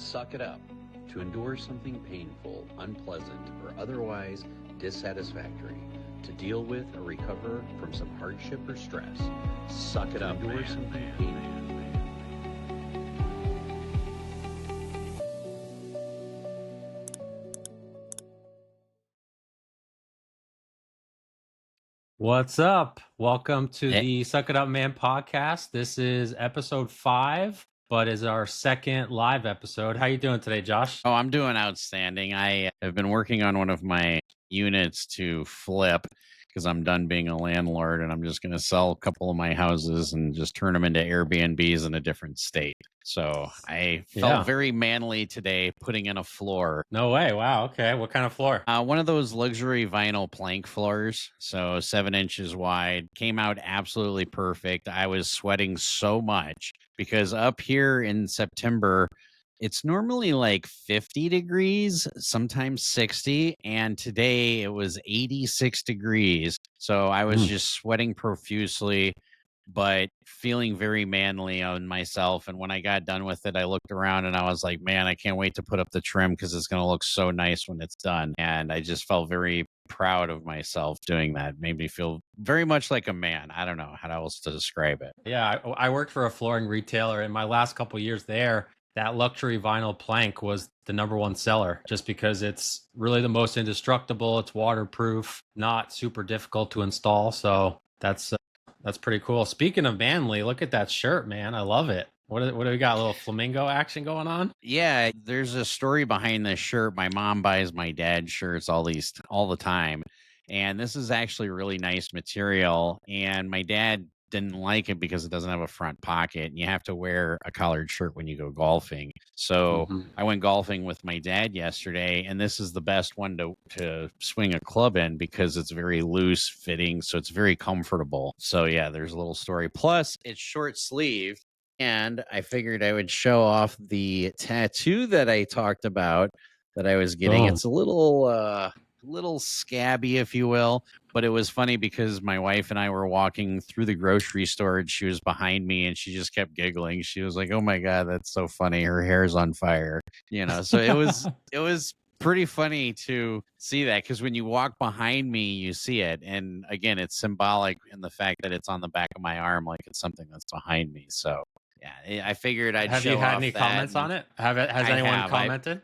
suck it up. To endure something painful, unpleasant, or otherwise dissatisfactory. To deal with or recover from some hardship or stress. Suck it up, man. Something painful. What's up? Welcome to the Suck It Up Man podcast. This is episode 5, but is our second live episode. How you doing today, Josh? Oh, I'm doing outstanding. I have been working on one of my units to flip because I'm done being a landlord and I'm just going to sell a couple of my houses and just turn them into Airbnbs in a different state. So I felt very manly today putting in a floor. No way. Wow. Okay. What kind of floor? One of those luxury vinyl plank floors. So 7 inches wide. Came out absolutely perfect. I was sweating so much because up here in September, it's normally like 50 degrees, sometimes 60. And today it was 86 degrees. So I was just sweating profusely, but feeling very manly on myself. And when I got done with it, I looked around and I was like, man, I can't wait to put up the trim because it's going to look so nice when it's done. And I just felt very proud of myself doing that. Made me feel very much like a man. I don't know how else to describe it. Yeah, I worked for a flooring retailer. In my last couple years there, that luxury vinyl plank was the #1 seller just because it's really the most indestructible. It's waterproof, not super difficult to install. So that's pretty cool. Speaking of manly, look at that shirt, man. I love it. What do we got? A little flamingo action going on? Yeah, there's a story behind this shirt. My mom buys my dad shirts all the time. And this is actually really nice material. And my dad didn't like it because it doesn't have a front pocket and you have to wear a collared shirt when you go golfing. So I went golfing with my dad yesterday, and this is the best one to swing a club in because it's very loose fitting, so it's very comfortable. So yeah, there's a little story. Plus, it's short sleeved, and I figured I would show off the tattoo that I talked about that I was getting. It's a little scabby, if you will, but it was funny because my wife and I were walking through the grocery store and she was behind me and she just kept giggling. She was like, "Oh my God, that's so funny. Her hair's on fire." So it was pretty funny to see that because when you walk behind me, you see it. And again, it's symbolic in the fact that it's on the back of my arm, like it's something that's behind me. So yeah, I figured I'd Have show you had off any that. comments on it? Has anyone commented?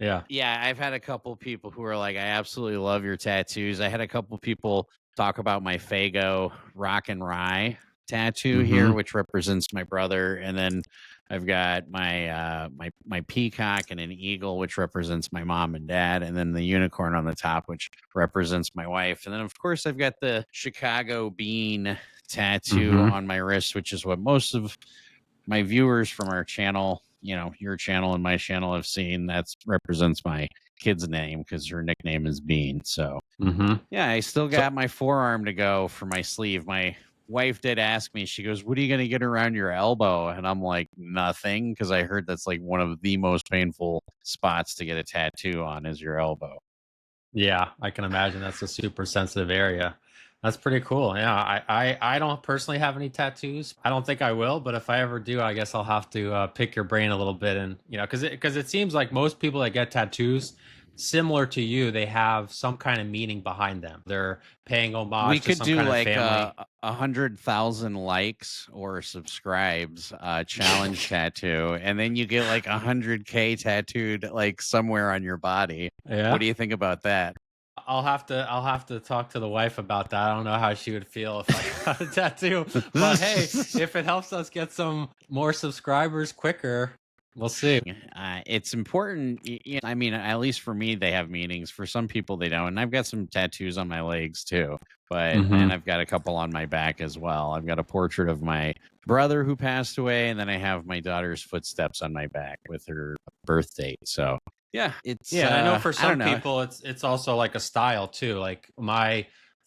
Yeah, I've had a couple people who are like, I absolutely love your tattoos. I had a couple people talk about my Fago Rock and Rye tattoo here, which represents my brother. And then I've got my my peacock and an eagle, which represents my mom and dad. And then the unicorn on the top, which represents my wife. And then, of course, I've got the Chicago bean tattoo on my wrist, which is what most of my viewers from our channel, your channel and my channel have seen. That represents my kid's name because her nickname is Bean. So yeah, I still got my forearm to go for my sleeve. My wife did ask me, she goes, "What are you going to get around your elbow?" And I'm like, nothing, because I heard that's like one of the most painful spots to get a tattoo on is your elbow. Yeah, I can imagine that's a super sensitive area. That's pretty cool. Yeah, I don't personally have any tattoos. I don't think I will, but if I ever do, I guess I'll have to pick your brain a little bit, and because it seems like most people that get tattoos, similar to you, they have some kind of meaning behind them. They're paying homage. We to could some do kind like of family. 100,000 likes or subscribes challenge tattoo, and then you get like 100K tattooed like somewhere on your body. Yeah. What do you think about that? I'll have to talk to the wife about that. I don't know how she would feel if I got a tattoo, but hey, if it helps us get some more subscribers quicker, we'll see. It's important. I mean, at least for me, they have meanings. For some people, they don't. And I've got some tattoos on my legs too, and I've got a couple on my back as well. I've got a portrait of my brother who passed away, and then I have my daughter's footsteps on my back with her birth date. So yeah, I know for some people, it's also like a style too. Like my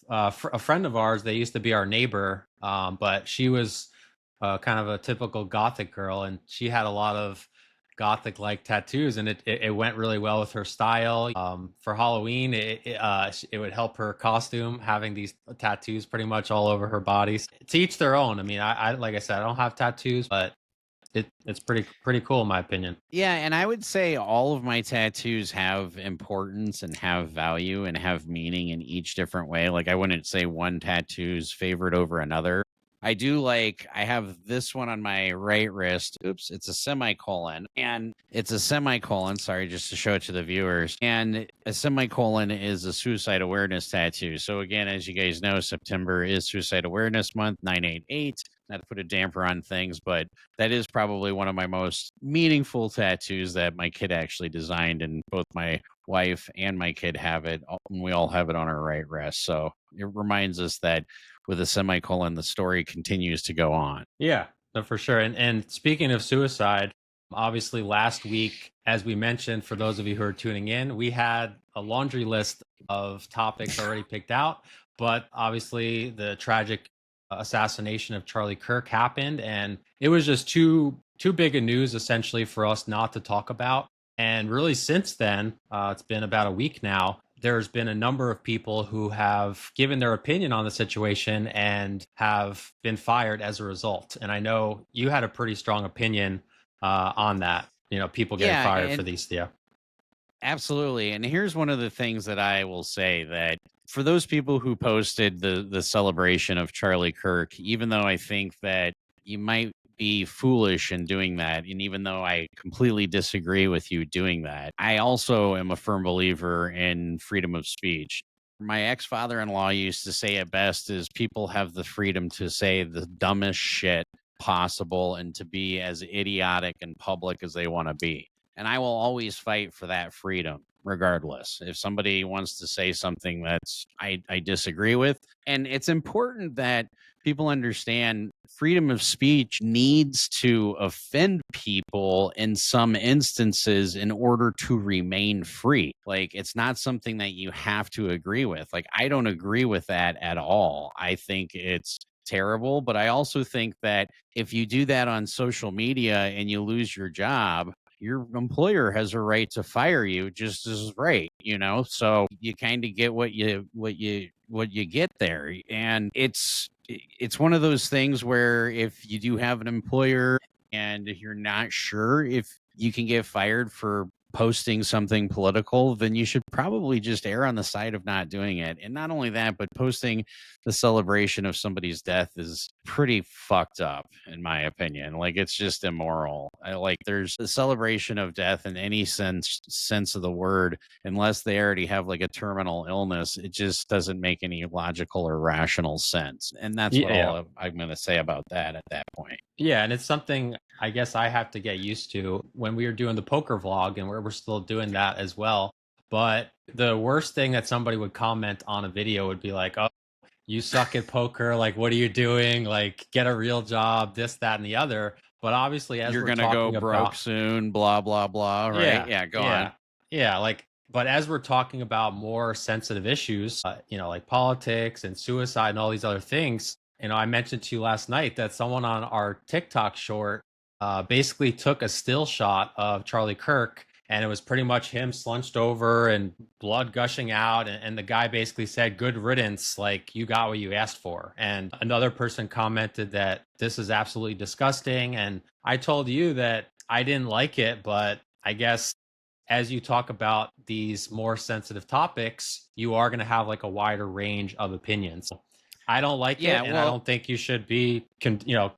a friend of ours, they used to be our neighbor, but she was kind of a typical Gothic girl, and she had a lot of Gothic like tattoos, and it went really well with her style. For Halloween, it would help her costume having these tattoos pretty much all over her body. To each their own. I mean, I like I said, I don't have tattoos, but it's pretty cool in my opinion. Yeah, and I would say all of my tattoos have importance and have value and have meaning in each different way. Like I wouldn't say one tattoo's favored over another. I have this one on my right wrist. Oops, it's a semicolon. And it's a semicolon, sorry, just to show it to the viewers. And a semicolon is a suicide awareness tattoo. So again, as you guys know, September is Suicide Awareness Month, 988. Not to put a damper on things, but that is probably one of my most meaningful tattoos that my kid actually designed, and both my wife and my kid have it. We all have it on our right wrist. So it reminds us that with a semicolon, the story continues to go on. Yeah, no, for sure. And speaking of suicide, obviously last week, as we mentioned, for those of you who are tuning in, we had a laundry list of topics already picked out. But obviously, the tragic assassination of Charlie Kirk happened, and it was just too big a news essentially for us not to talk about. And really, since then, it's been about a week now. There's been a number of people who have given their opinion on the situation and have been fired as a result. And I know you had a pretty strong opinion on that. You know, people getting fired for these. Yeah, absolutely. And here's one of the things that I will say, that for those people who posted the celebration of Charlie Kirk, even though I think that you might be foolish in doing that, and even though I completely disagree with you doing that, I also am a firm believer in freedom of speech. My ex-father-in-law used to say it best, is people have the freedom to say the dumbest shit possible and to be as idiotic in public as they want to be. And I will always fight for that freedom, regardless. If somebody wants to say something that's I disagree with, and it's important that people understand freedom of speech needs to offend people in some instances in order to remain free. Like, it's not something that you have to agree with. Like, I don't agree with that at all. I think it's terrible, but I also think that if you do that on social media and you lose your job, your employer has a right to fire you just as right, you know? So you kind of get what you get there. And it's one of those things where if you do have an employer and you're not sure if you can get fired for posting something political, then you should probably just err on the side of not doing it. And not only that, but posting the celebration of somebody's death is pretty fucked up, in my opinion. Like, it's just immoral. There's a celebration of death in any sense of the word, unless they already have like a terminal illness. It just doesn't make any logical or rational sense. And that's all I'm going to say about that at that point. Yeah, and it's something I guess I have to get used to when we were doing the poker vlog, and we're still doing that as well. But the worst thing that somebody would comment on a video would be like, "Oh, you suck at poker. Like, what are you doing? Like, get a real job, this, that, and the other." But obviously, as you're going to go broke soon, blah, blah, blah, right? Yeah, go on. Yeah, but as we're talking about more sensitive issues, like politics and suicide and all these other things, I mentioned to you last night that someone on our TikTok short basically took a still shot of Charlie Kirk, and it was pretty much him slunched over and blood gushing out. And the guy basically said, "Good riddance, like, you got what you asked for." And another person commented that this is absolutely disgusting. And I told you that I didn't like it, but I guess as you talk about these more sensitive topics, you are going to have like a wider range of opinions. I don't like it, and I don't think you should be,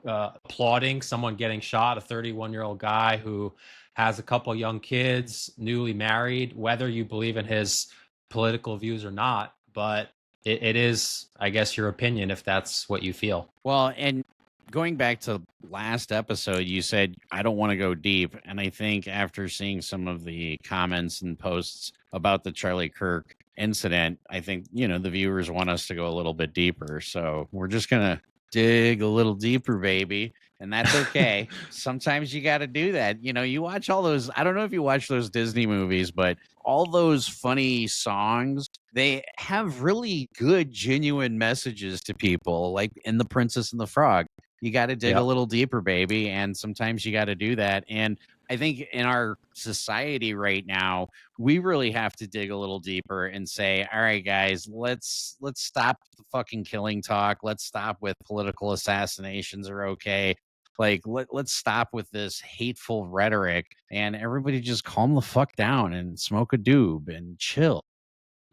applauding someone getting shot, a 31-year-old guy who has a couple young kids, newly married, whether you believe in his political views or not. But it is, I guess, your opinion if that's what you feel. Well, and going back to last episode, you said, I don't want to go deep. And I think after seeing some of the comments and posts about the Charlie Kirk incident, I think, the viewers want us to go a little bit deeper. So we're just going to dig a little deeper, baby. And that's okay. Sometimes you got to do that. You watch all those, I don't know if you watch those Disney movies, but all those funny songs, they have really good, genuine messages to people, like in The Princess and the Frog. You got to dig a little deeper, baby. And sometimes you got to do that. And I think in our society right now, we really have to dig a little deeper and say, all right, guys, let's stop the fucking killing talk. Let's stop with political assassinations are okay. Like, let's stop with this hateful rhetoric and everybody just calm the fuck down and smoke a doob and chill.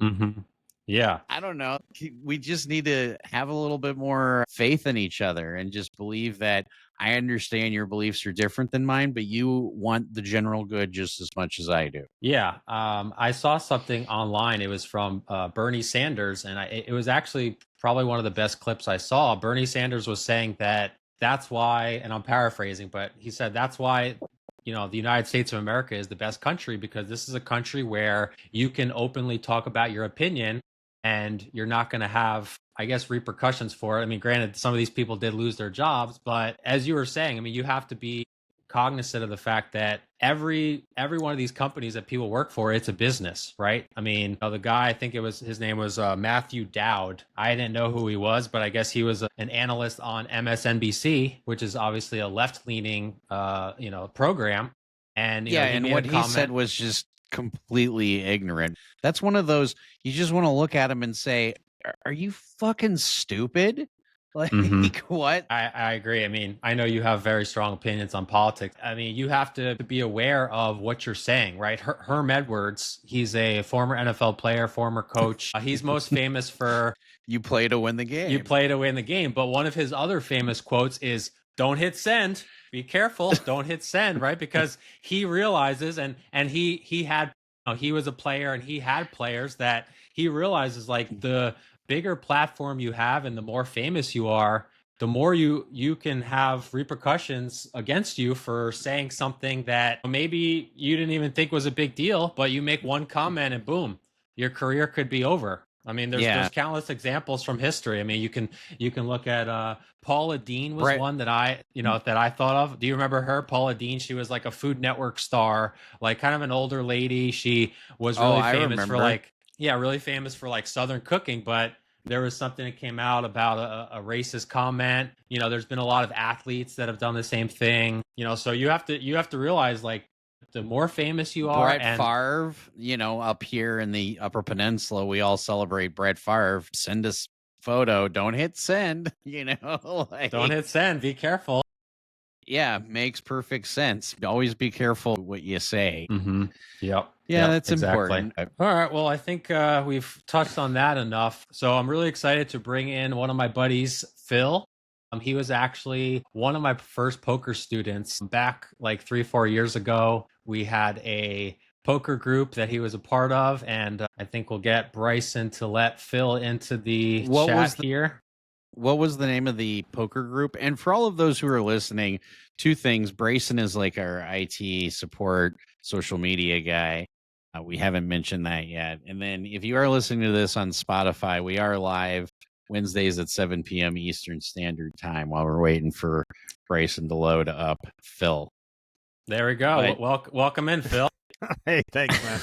Mm-hmm. Yeah. I don't know. We just need to have a little bit more faith in each other and just believe that I understand your beliefs are different than mine, but you want the general good just as much as I do. Yeah. I saw something online. It was from Bernie Sanders, and it was actually probably one of the best clips I saw. Bernie Sanders was saying that that's why, and I'm paraphrasing, but he said that's why, the United States of America is the best country, because this is a country where you can openly talk about your opinion and you're not going to have, I guess, repercussions for it. I mean, granted, some of these people did lose their jobs, but as you were saying, I mean, you have to be cognizant of the fact that every one of these companies that people work for, it's a business, right? I mean, the guy, I think his name was Matthew Dowd. I didn't know who he was, but I guess he was an analyst on MSNBC, which is obviously a left-leaning program. And and what he said was just completely ignorant. That's one of those, you just want to look at him and say, are you fucking stupid? Like, what? I agree. I mean, I know you have very strong opinions on politics. I mean, you have to be aware of what you're saying, right? Herm Edwards, he's a former NFL player, former coach. He's most famous for... You play to win the game. You play to win the game. But one of his other famous quotes is, don't hit send. Be careful. Don't hit send, right? Because he realizes, and he had, he was a player and he had players that he realizes, like, the bigger platform you have and the more famous you are, the more you can have repercussions against you for saying something that maybe you didn't even think was a big deal, but you make one comment and boom, your career could be over. I mean, there's countless examples from history. I mean, you can look at Paula Deen was one that I thought of. Do you remember her? Paula Deen, she was like a Food Network star, like kind of an older lady. She was really famous for really famous for like Southern cooking, but there was something that came out about a racist comment. There's been a lot of athletes that have done the same thing. So you have to realize, like, the more famous you are. Brett Favre, up here in the Upper Peninsula, we all celebrate Brett Favre. Send us photo. Don't hit send. Don't hit send. Be careful. Yeah, makes perfect sense. Always be careful what you say. Mm-hmm. Yep. Yeah, that's exactly important. All right. Well, I think we've touched on that enough. So I'm really excited to bring in one of my buddies, Phil. He was actually one of my first poker students back like 3-4 years ago. We had a poker group that he was a part of, and I think we'll get Bryson to let Phil into the chat here. What was the name of the poker group? And for all of those who are listening, two things. Bryson is like our IT support social media guy. We haven't mentioned that yet. And then if you are listening to this on Spotify, we are live Wednesdays at 7 p.m. Eastern Standard Time while we're waiting for Bryson to load up Phil. There we go. Welcome in, Phil. Hey, thanks, man.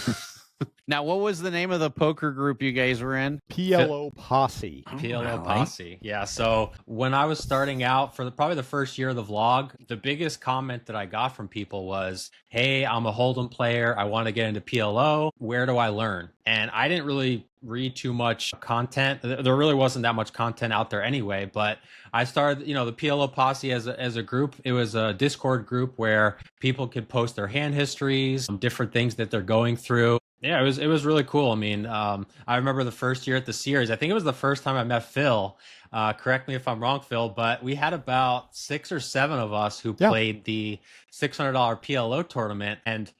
Now, what was the name of the poker group you guys were in? PLO Posse. PLO Posse. Yeah. So when I was starting out for probably the first year of the vlog, the biggest comment that I got from people was, hey, I'm a Hold'em player. I want to get into PLO. Where do I learn? And I didn't really read too much content. There really wasn't that much content out there anyway, but I started, the PLO Posse as a group. It was a Discord group where people could post their hand histories, different things that they're going through. Yeah, it was really cool. I mean, I remember the first year at the series. I think it was the first time I met Phil. Correct me if I'm wrong, Phil, but we had about 6 or 7 of us who played the $600 PLO tournament. And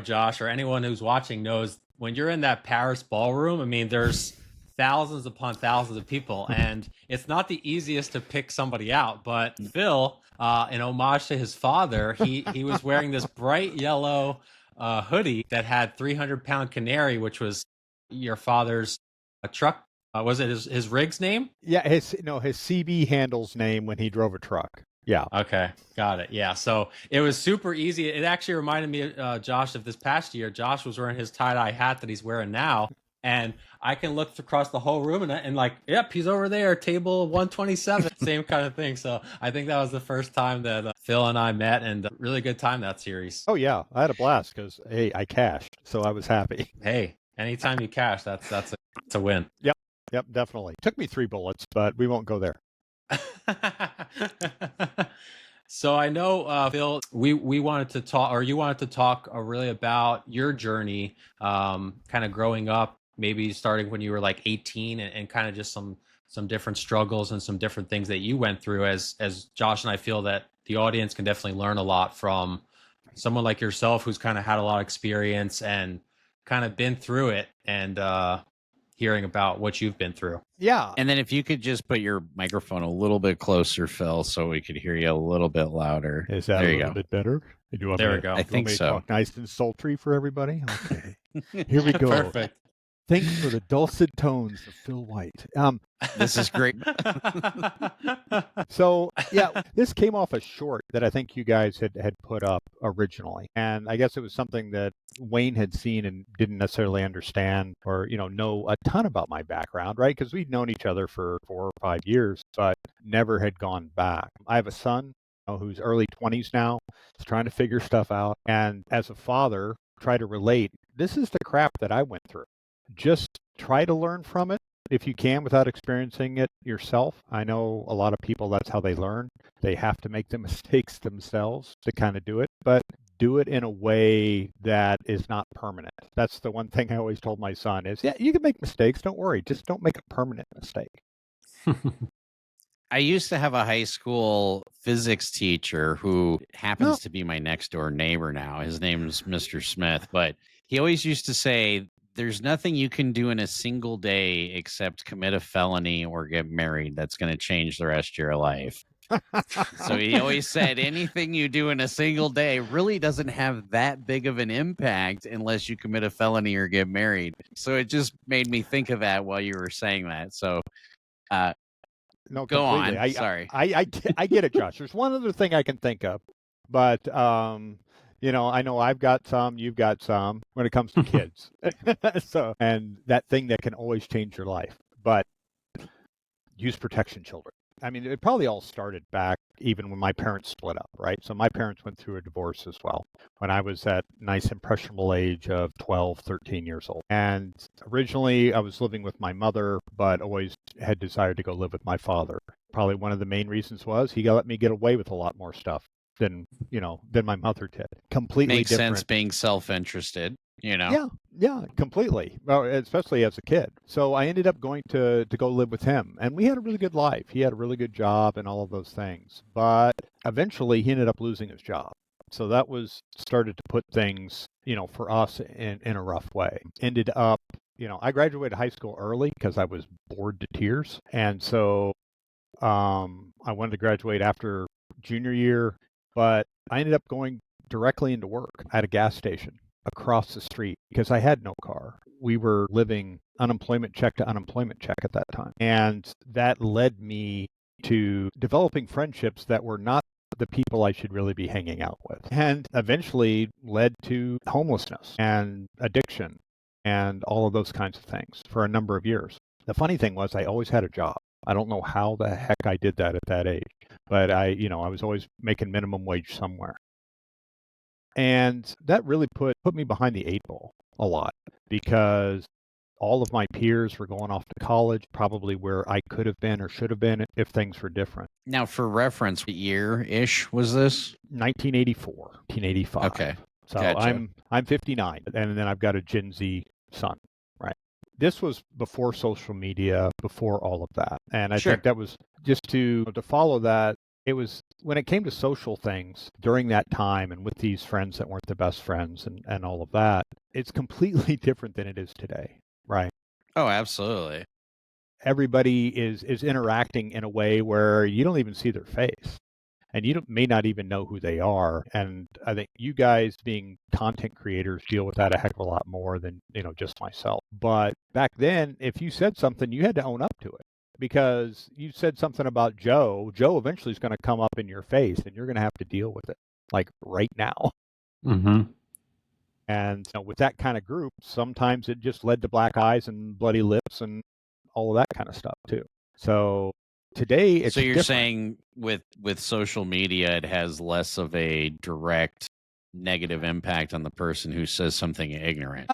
Josh, or anyone who's watching knows, when you're in that Paris ballroom, I mean, there's thousands upon thousands of people, and it's not the easiest to pick somebody out. But Phil, in homage to his father, he was wearing this bright yellow hoodie that had 300-pound canary, which was your father's truck. Was it his rig's name? Yeah, his CB handle's name when he drove a truck. Yeah. Okay, got it. Yeah, so it was super easy. It actually reminded me, Josh, of this past year. Josh was wearing his tie-dye hat that he's wearing now, and I can look across the whole room and like, yep, he's over there, table 127, same kind of thing. So I think that was the first time that Phil and I met, and really good time that series. Oh yeah, I had a blast because hey, I cashed, so I was happy. Hey, anytime you cash, that's a win. Yep, definitely. Took me 3 bullets, but we won't go there. So I know, Phil, we wanted to talk, or you wanted to talk really about your journey, kind of growing up, maybe starting when you were like 18, and kind of just some different struggles and some different things that you went through. As Josh and I feel that the audience can definitely learn a lot from someone like yourself who's kind of had a lot of experience and kind of been through it, and hearing about what you've been through. Yeah. And then if you could just put your microphone a little bit closer, Phil, so we could hear you a little bit louder. Is that there a you little go. bit better? There we go. I think so. Talk nice and sultry for everybody. Okay. Here we go. Perfect. Thanks for the dulcet tones of Phil White. This is great. So, yeah, this came off a short that I think you guys had put up originally. And I guess it was something that Wayne had seen and didn't necessarily understand or, know a ton about my background, right? Because we'd known each other for 4 or 5 years, but never had gone back. I have a son who's early 20s now. He's trying to figure stuff out. And as a father, try to relate. This is the crap that I went through. Just try to learn from it if you can without experiencing it yourself. I know a lot of people, that's how they learn. They have to make the mistakes themselves to kind of do it, but do it in a way that is not permanent. That's the one thing I always told my son is, yeah, you can make mistakes. Don't worry. Just don't make a permanent mistake. I used to have a high school physics teacher who happens to be my next door neighbor now. His name's Mr. Smith, but he always used to say, there's nothing you can do in a single day except commit a felony or get married that's going to change the rest of your life. So he always said anything you do in a single day really doesn't have that big of an impact unless you commit a felony or get married. So it just made me think of that while you were saying that. So no, go completely. on. Sorry. I get it, Josh. There's one other thing I can think of, but I know I've got some, you've got some when it comes to kids. So, and that thing that can always change your life, but use protection children. I mean, it probably all started back even when my parents split up, right? So my parents went through a divorce as well when I was at nice impressionable age of 12, 13 years old. And originally I was living with my mother, but always had desired to go live with my father. Probably one of the main reasons was he let me get away with a lot more stuff than my mother did. Completely makes different. sense being self-interested, Yeah, completely. Well, especially as a kid. So I ended up going to go live with him, and we had a really good life. He had a really good job and all of those things. But eventually he ended up losing his job. So that started to put things, for us in a rough way. Ended up, I graduated high school early because I was bored to tears. And so I wanted to graduate after junior year, but I ended up going directly into work at a gas station across the street because I had no car. We were living unemployment check to unemployment check at that time. And that led me to developing friendships that were not the people I should really be hanging out with, and eventually led to homelessness and addiction and all of those kinds of things for a number of years. The funny thing was I always had a job. I don't know how the heck I did that at that age, but I was always making minimum wage somewhere. And that really put me behind the 8 ball a lot because all of my peers were going off to college, probably where I could have been or should have been if things were different. Now, for reference, what year-ish was this? 1984, 1985. Okay. So gotcha. I'm 59, and then I've got a Gen Z son, right? This was before social media, before all of that. And I think that was just to follow that. It was when it came to social things during that time and with these friends that weren't the best friends and all of that, it's completely different than it is today, right? Oh, absolutely. Everybody is interacting in a way where you don't even see their face and you may not even know who they are. And I think you guys being content creators deal with that a heck of a lot more than, just myself. But back then, if you said something, you had to own up to it. Because you said something about Joe eventually is going to come up in your face and you're going to have to deal with it, like right now. Mm-hmm. And with that kind of group, sometimes it just led to black eyes and bloody lips and all of that kind of stuff too. So today it's So you're different. saying with social media, it has less of a direct negative impact on the person who says something ignorant?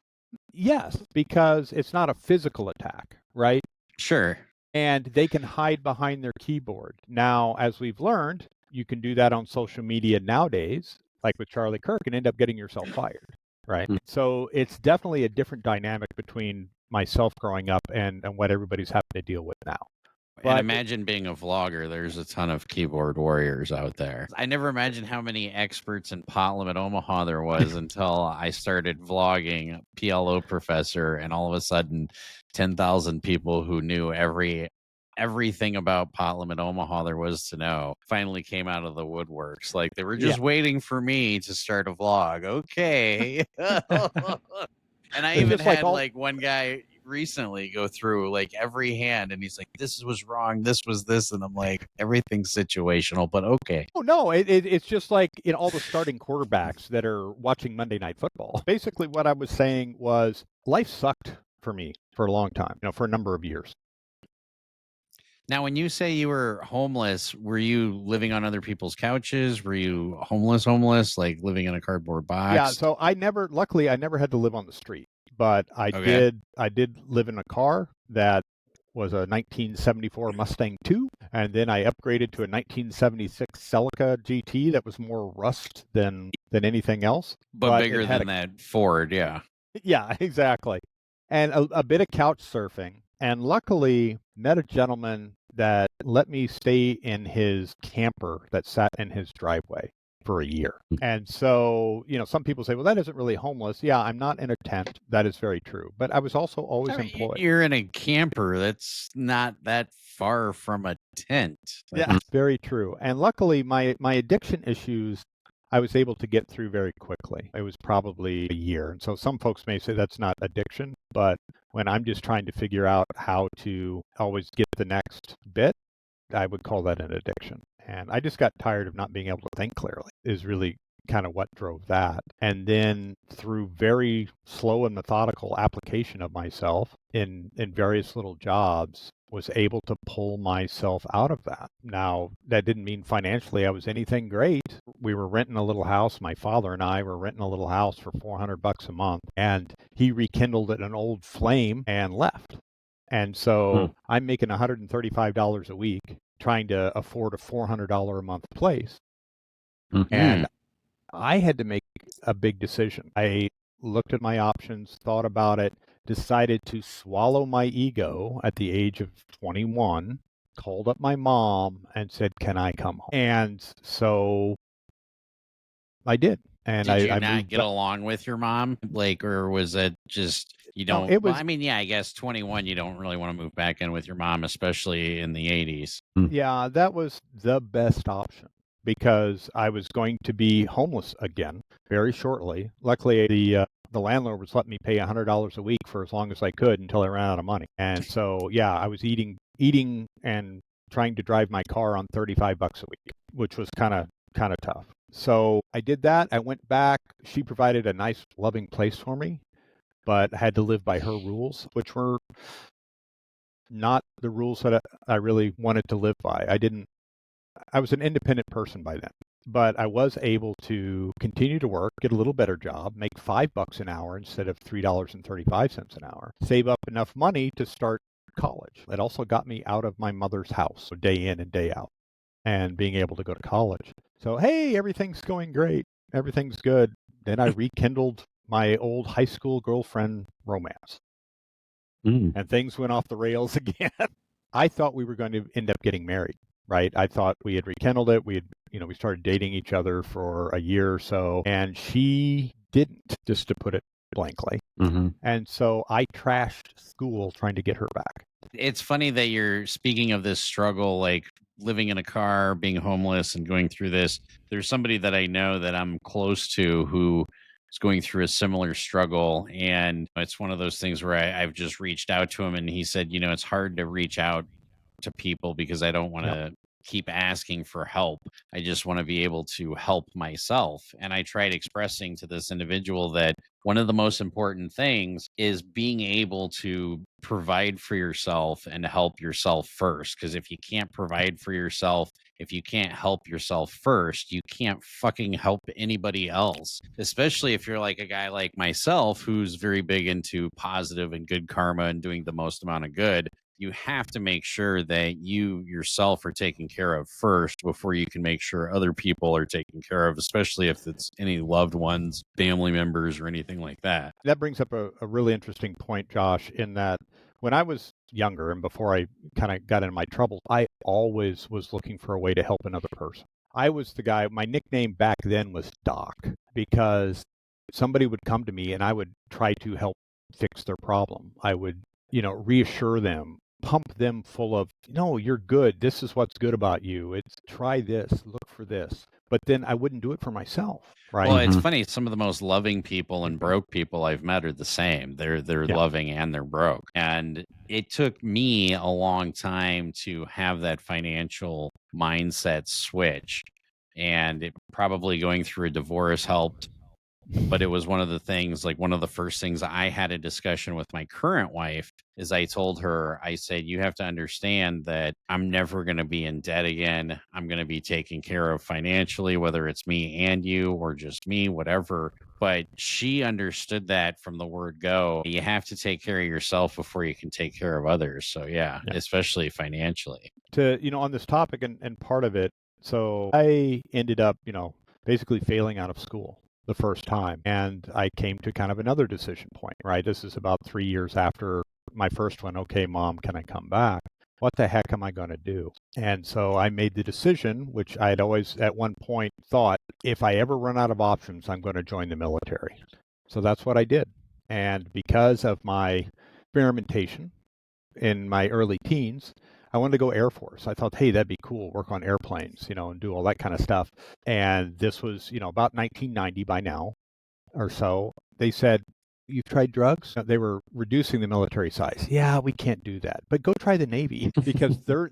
Yes, because it's not a physical attack, right? Sure. And they can hide behind their keyboard. Now, as we've learned, you can do that on social media nowadays, like with Charlie Kirk, and end up getting yourself fired, right? So it's definitely a different dynamic between myself growing up and what everybody's having to deal with now. And imagine being a vlogger. There's a ton of keyboard warriors out there. I never imagined how many experts in Pot Limit Omaha there was until I started vlogging PLO Professor, and all of a sudden 10,000 people who knew everything about Pot Limit Omaha there was to know finally came out of the woodworks. Like they were just waiting for me to start a vlog. Okay. And I even had like one guy recently go through like every hand, and he's like, this was wrong, this was this, and I'm like, everything's situational, but okay. Oh no, it's just like all the starting quarterbacks that are watching Monday Night Football. Basically what I was saying was life sucked for me for a long time, for a number of years. Now, when you say you were homeless, were you living on other people's couches? Were you homeless, like living in a cardboard box? Yeah, so luckily I never had to live on the street, but I did live in a car that was a 1974 Mustang II, and then I upgraded to a 1976 Celica GT that was more rust than anything else. But bigger than that Ford, yeah. Yeah, exactly. And a bit of couch surfing. And luckily, met a gentleman that let me stay in his camper that sat in his driveway for a year. And so, some people say, well, that isn't really homeless. Yeah, I'm not in a tent. That is very true. But I was also always employed. You're in a camper. That's not that far from a tent. Yeah, very true. And luckily, my addiction issues, I was able to get through very quickly. It was probably a year. And so some folks may say that's not addiction, but when I'm just trying to figure out how to always get the next bit, I would call that an addiction. And I just got tired of not being able to think clearly, is really kind of what drove that. And then through very slow and methodical application of myself in various little jobs, was able to pull myself out of that. Now, that didn't mean financially I was anything great. We were renting a little house. My father and I were renting a little house for $400 a month, and he rekindled an old flame and left. And so I'm making $135 a week trying to afford a $400 a month place. And I had to make a big decision. I looked at my options, thought about it, decided to swallow my ego at the age of 21, called up my mom and said, can I come home? And so I did. And did you not get along with your mom? Or was it just, you don't, I guess 21, you don't really want to move back in with your mom, especially in the 80s. Yeah, that was the best option because I was going to be homeless again very shortly. Luckily, the landlord was letting me pay $100 a week for as long as I could until I ran out of money. And so, I was eating and trying to drive my car on $35 a week, which was kind of tough. So I did that. I went back. She provided a nice, loving place for me, but had to live by her rules, which were not the rules that I really wanted to live by. I was an independent person by then. But I was able to continue to work, get a little better job, make $5 an hour instead of $3.35 an hour, save up enough money to start college. It also got me out of my mother's house, so day in and day out, and being able to go to college. So, hey, everything's going great. Everything's good. Then I rekindled my old high school girlfriend romance. And things went off the rails again. I thought we were going to end up getting married. Right. I thought we had rekindled it. We started dating each other for a year or so, and she didn't, just to put it blankly. And so I trashed school trying to get her back. It's funny that you're speaking of this struggle, like living in a car, being homeless and going through this. There's somebody that I know that I'm close to who is going through a similar struggle. And it's one of those things where I've just reached out to him, and he said, it's hard to reach out to people because I don't want to keep asking for help. I just want to be able to help myself. And I tried expressing to this individual that one of the most important things is being able to provide for yourself and help yourself first. Because if you can't provide for yourself, if you can't help yourself first, you can't fucking help anybody else. Especially if you're like a guy like myself, who's very big into positive and good karma and doing the most amount of good. you have to make sure that you yourself are taken care of first before you can make sure other people are taken care of, especially if it's any loved ones, family members, or anything like that. That brings up a really interesting point, Josh, in that when I was younger and before I kind of got into my troubles, I always was looking for a way to help another person. I was the guy, my nickname back then was Doc, because somebody would come to me and I would try to help fix their problem. I would, reassure them, pump them full of, no, you're good. This is what's good about you. It's try this, look for this. But then I wouldn't do it for myself, right? Well, it's funny. Some of the most loving people and broke people I've met are the same. They're loving and they're broke. And it took me a long time to have that financial mindset switch. And probably going through a divorce helped. But it was one of the things, like one of the first things I had a discussion with my current wife is I told her, I said, you have to understand that I'm never going to be in debt again. I'm going to be taken care of financially, whether it's me and you or just me, whatever. But she understood that from the word go. You have to take care of yourself before you can take care of others. So yeah. Especially financially. On this topic and part of it, so I ended up, basically failing out of school the first time. And I came to kind of another decision point, right? This is about 3 years after my first one. Okay, Mom, can I come back? What the heck am I going to do? And so I made the decision, which I had always at one point thought, if I ever run out of options, I'm going to join the military. So that's what I did. And because of my experimentation in my early teens, I wanted to go Air Force. I thought, hey, that'd be cool, work on airplanes, and do all that kind of stuff. And this was, about 1990 by now or so. They said, you've tried drugs? They were reducing the military size. Yeah, we can't do that. But go try the Navy because they're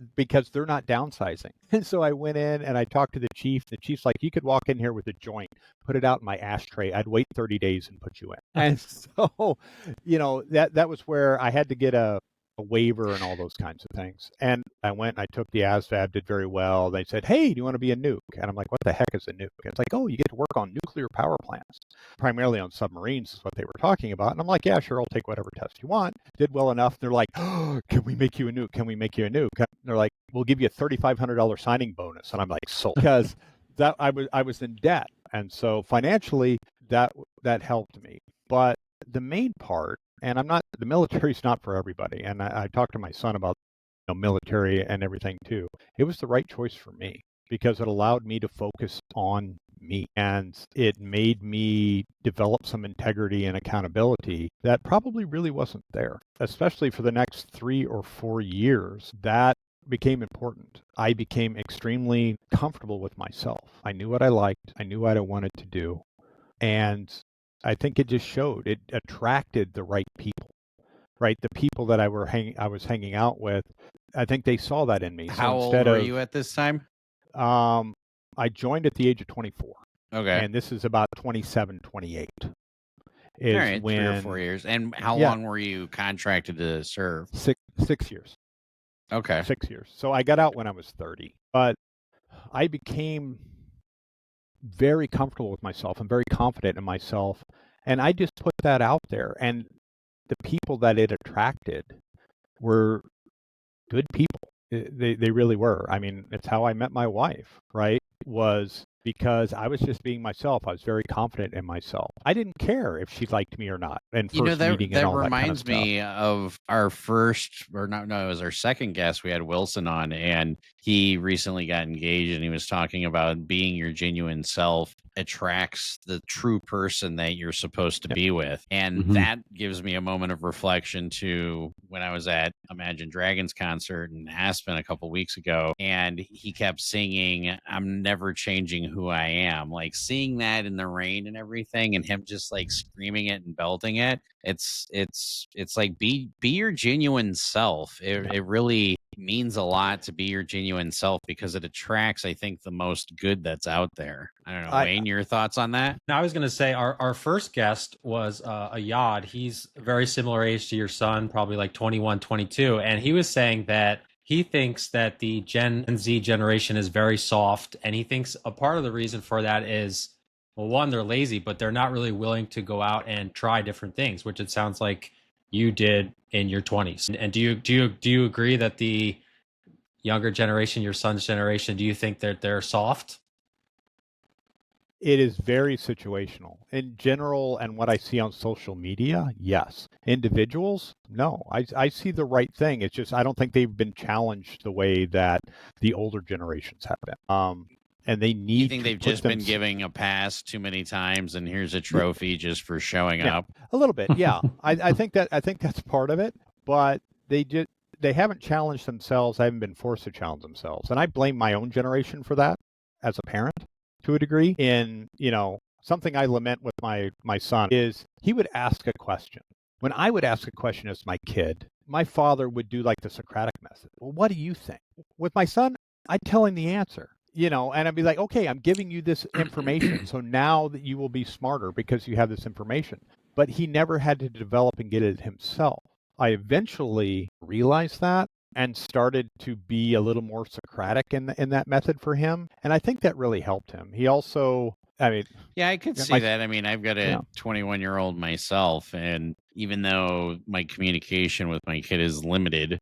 not downsizing. And so I went in and I talked to the chief. The chief's like, you could walk in here with a joint, put it out in my ashtray. I'd wait 30 days and put you in. And so, that was where I had to get a waiver and all those kinds of things. And I went and I took the ASVAB, did very well. They said, hey, do you want to be a nuke? And I'm like, what the heck is a nuke? And it's like, oh, you get to work on nuclear power plants, primarily on submarines is what they were talking about. And I'm like, yeah, sure, I'll take whatever test you want. Did well enough. They're like, oh, can we make you a nuke? Can we make you a nuke? And they're like, we'll give you a $3,500 signing bonus. And I'm like, sold. Because that I was in debt. And so financially, that helped me. But the main part, and the military's not for everybody. And I talked to my son about military and everything too. It was the right choice for me because it allowed me to focus on me. And it made me develop some integrity and accountability that probably really wasn't there, especially for the next 3 or 4 years. That became important. I became extremely comfortable with myself. I knew what I liked. I knew what I wanted to do. And I think it just showed. It attracted the right people, right? The people that I was hanging out with, I think they saw that in me. How old were you at this time? I joined at the age of 24. Okay. And this is about 27, 28. All right, when, 3 or 4 years. And how long were you contracted to serve? 6 years. Okay. 6 years. So I got out when I was 30. But I became very comfortable with myself and very confident in myself. And I just put that out there. And the people that it attracted were good people. They really were. I mean, it's how I met my wife, right? Was because I was just being myself. I was very confident in myself. I didn't care if she liked me or not. And first meeting and all that kind of stuff. That reminds me of our first, or no, it was our second guest. We had Wilson on, and he recently got engaged, and he was talking about being your genuine self attracts the true person that you're supposed to be with. And that gives me a moment of reflection to when I was at Imagine Dragons concert in Aspen a couple weeks ago, and he kept singing, I'm never changing who I am. Like seeing that in the rain and everything, and him just like screaming it and belting it. It's like be your genuine self. It really means a lot to be your genuine self because it attracts, I think, the most good that's out there. I don't know, Wayne, your thoughts on that? Now, I was going to say our first guest was Ayad. He's very similar age to your son, probably like 21, 22. And he was saying that he thinks that the Gen Z generation is very soft. And he thinks a part of the reason for that is, well, one, they're lazy, but they're not really willing to go out and try different things, which it sounds like you did in your 20s. And do you agree that the younger generation, your son's generation, do you think that they're soft? It is very situational. In general, and what I see on social media, yes. Individuals, no. I see the right thing. It's just I don't think they've been challenged the way that the older generations have been. And they need. You think they've just been giving a pass too many times, and here's a trophy just for showing up? A little bit, yeah. I think that's part of it, but they haven't challenged themselves. I haven't been forced to challenge themselves, and I blame my own generation for that as a parent to a degree. In something I lament with my son is he would ask a question. When I would ask a question as my kid, my father would do like the Socratic method. Well, what do you think? With my son, I'd tell him the answer. And I'd be like, okay, I'm giving you this information. So now that you will be smarter because you have this information. But he never had to develop and get it himself. I eventually realized that and started to be a little more Socratic in that method for him. And I think that really helped him. He also, yeah, I could see that. I mean, I've got a 21-year-old myself, and even though my communication with my kid is limited,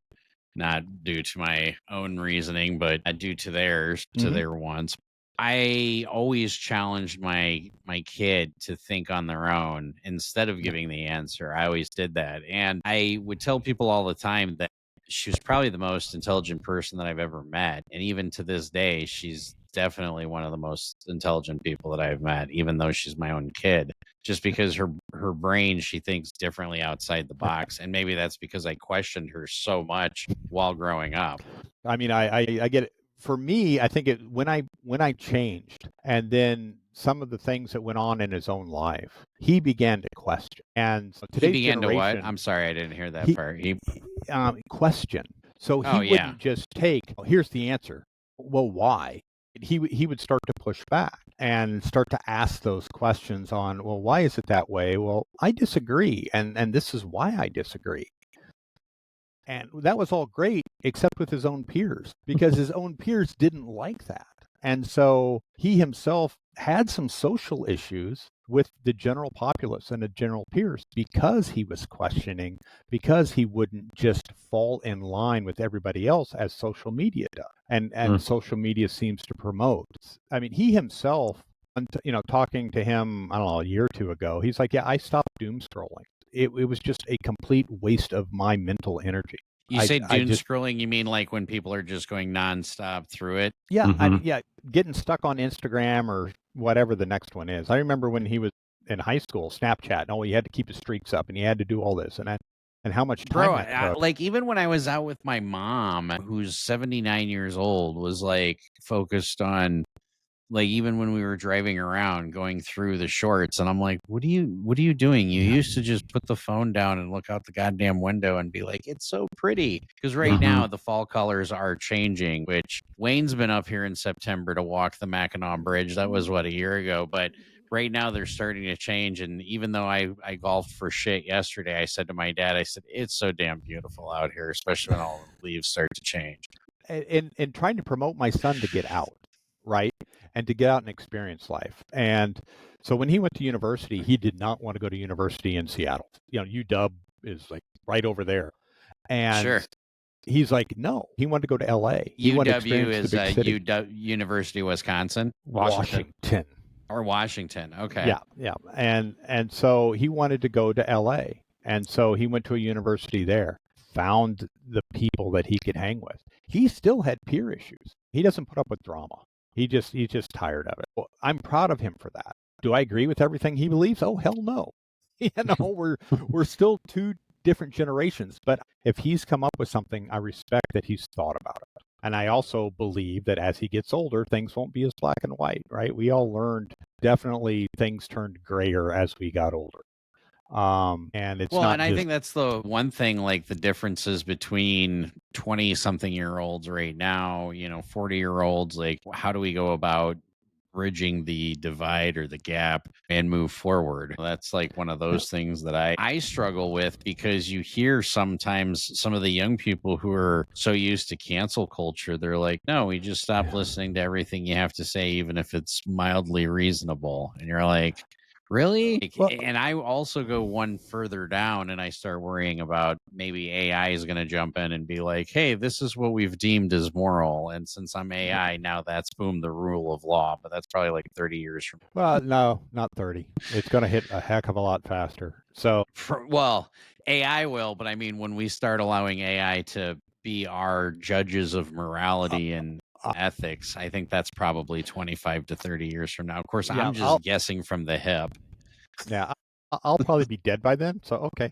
not due to my own reasoning, but due to theirs, to their wants, I always challenged my kid to think on their own instead of giving the answer. I always did that. And I would tell people all the time that she was probably the most intelligent person that I've ever met. And even to this day, she's definitely one of the most intelligent people that I've met, even though she's my own kid, just because her brain, she thinks differently outside the box. And maybe that's because I questioned her so much while growing up. I mean, I get it. For me, I think when I changed, and then some of the things that went on in his own life, he began to question. And so he began to what? I'm sorry, I didn't hear that part. He question. So he wouldn't just take, here's the answer. Well, why? He would start to push back and start to ask those questions on, well, why is it that way? Well, I disagree, and this is why I disagree. And that was all great, except with his own peers, because his own peers didn't like that. And so he himself had some social issues with the general populace and the general peers because he was questioning, because he wouldn't just fall in line with everybody else as social media does. And social media seems to promote. I mean, he himself, talking to him, I don't know, a year or two ago, he's like, yeah, I stopped doom scrolling. It was just a complete waste of my mental energy. You say doom scrolling, you mean like when people are just going nonstop through it? Yeah, getting stuck on Instagram or whatever the next one is. I remember when he was in high school, Snapchat. Oh, he had to keep his streaks up, and he had to do all this, and how much time. Like even when I was out with my mom, who's 79 years old, was like focused on. Like even when we were driving around going through the shorts, and I'm like, what are you doing? You used to just put the phone down and look out the goddamn window and be like, it's so pretty. Because right now the fall colors are changing, which Wayne's been up here in September to walk the Mackinac Bridge. That was a year ago, but right now they're starting to change. And even though I golfed for shit yesterday, I said to my dad, I said, it's so damn beautiful out here, especially when all the leaves start to change. And trying to promote my son to get out, right? And to get out and experience life. And so when he went to university, he did not want to go to university in Seattle. UW is like right over there. And he's like, no, he wanted to go to LA. UW is UW, University of Wisconsin? Washington. Or Washington. Okay. Yeah. And so he wanted to go to LA. And so he went to a university there, found the people that he could hang with. He still had peer issues. He doesn't put up with drama. He's just tired of it. Well, I'm proud of him for that. Do I agree with everything he believes? Oh, hell no. We're still two different generations. But if he's come up with something, I respect that he's thought about it. And I also believe that as he gets older, things won't be as black and white, right? We all learned, definitely things turned grayer as we got older. And it's and I think that's the one thing, like the differences between 20-something-year-olds right now, 40-year-olds, like how do we go about bridging the divide or the gap and move forward? That's like one of those things that I struggle with, because you hear sometimes some of the young people who are so used to cancel culture, they're like, no, we just stop listening to everything you have to say, even if it's mildly reasonable. And you're like, Really? Well, And I also go one further down and I start worrying about maybe AI is going to jump in and be like, hey, this is what we've deemed as moral. And since I'm AI, now that's boom, the rule of law. But that's probably like 30 years from well, no, not 30. It's going to hit a heck of a lot faster. So, well, AI will, but I mean, when we start allowing AI to be our judges of morality and ethics, I think that's probably 25 to 30 years from now. Of course, yeah, I'm just guessing from the hip. yeah, I'll probably be dead by then. So, okay.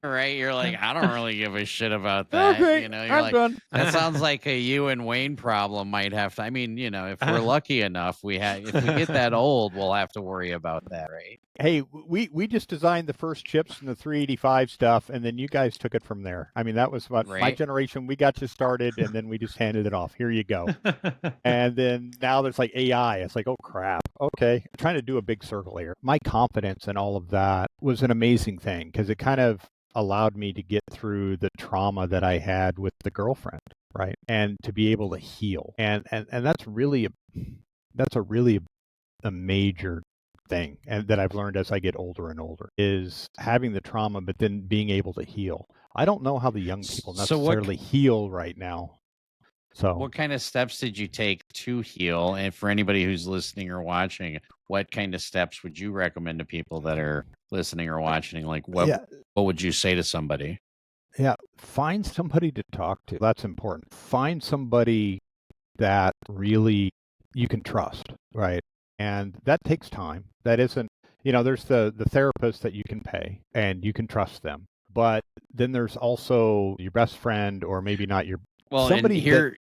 Right? You're like, I don't really give a shit about that. Okay, You know, you're I'm like, done. that sounds like a you and Wayne problem might have to. I mean, you know, if we're lucky enough, if we get that old, we'll have to worry about that, right? Hey, we just designed the first chips and the 385 stuff, and then you guys took it from there. I mean, that was what my Right. generation. We got you started, and then we just handed it off. Here you go. And then now there's like AI. It's like, oh crap. Okay, I'm trying to do a big circle here. My confidence and all of that was an amazing thing because it kind of allowed me to get through the trauma that I had with the girlfriend, right? And to be able to heal. And that's really a major thing, and that I've learned as I get older and older, is having the trauma but then being able to heal. I don't know how the young people necessarily heal right now. So what kind of steps did you take to heal? And for anybody who's listening or watching, what kind of steps would you recommend to people that are listening or watching? Like what would you say to somebody? Yeah, find somebody to talk to. That's important. Find somebody that really you can trust, right? And that takes time. That isn't, there's the therapist that you can pay and you can trust them. But then there's also your best friend, or maybe not your somebody here.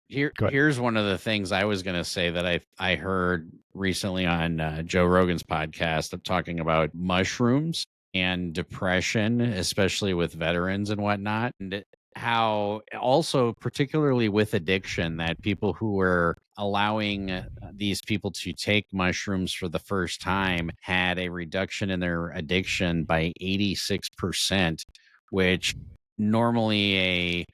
Here's one of the things I was going to say that I heard recently on Joe Rogan's podcast of talking about mushrooms and depression, especially with veterans and whatnot, and how also particularly with addiction, that people who were allowing these people to take mushrooms for the first time had a reduction in their addiction by 86%, which normally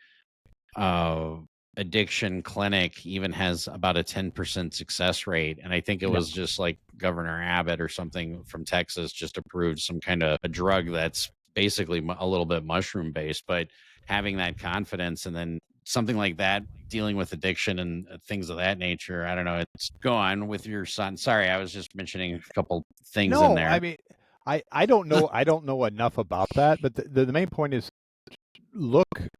a addiction clinic even has about a 10% success rate. And I think it was just like Governor Abbott or something from Texas just approved some kind of a drug that's basically a little bit mushroom based, but having that confidence and then something like that, dealing with addiction and things of that nature. I don't know. It's go on with your son. Sorry, I was just mentioning a couple things in there. I mean, I don't know. I don't know enough about that, but the main point is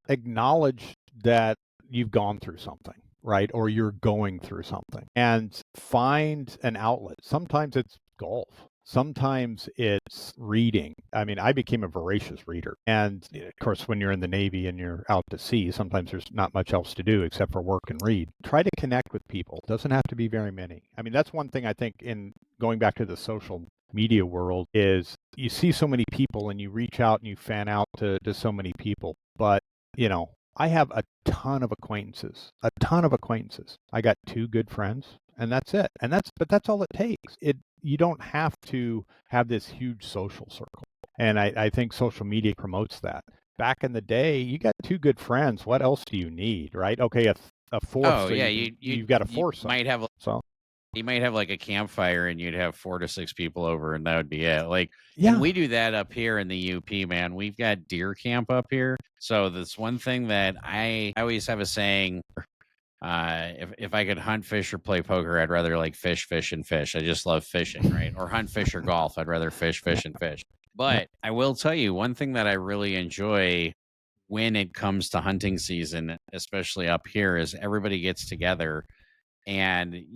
acknowledge that you've gone through something, right? Or you're going through something, and find an outlet. Sometimes it's golf. Sometimes it's reading. I mean, I became a voracious reader. And of course, when you're in the Navy and you're out to sea, sometimes there's not much else to do except for work and read. Try to connect with people. Doesn't have to be very many. I mean, that's one thing I think in going back to the social media world is you see so many people and you reach out and you fan out to so many people. But, I have a ton of acquaintances. I got 2 good friends, and that's it. But that's all it takes. You don't have to have this huge social circle. And I think social media promotes that. Back in the day, you got 2 good friends. What else do you need, right? Okay, a fourth. Oh, so yeah, you've got a foursome. You might have like a campfire and you'd have 4 to 6 people over and that would be it. Like, and we do that up here in the UP, man. We've got deer camp up here. So that's one thing that I always have a saying, if I could hunt, fish, or play poker, I'd rather like fish, and fish. I just love fishing, right? Or hunt, fish, or golf. I'd rather fish, and fish. But I will tell you one thing that I really enjoy when it comes to hunting season, especially up here, is everybody gets together. And,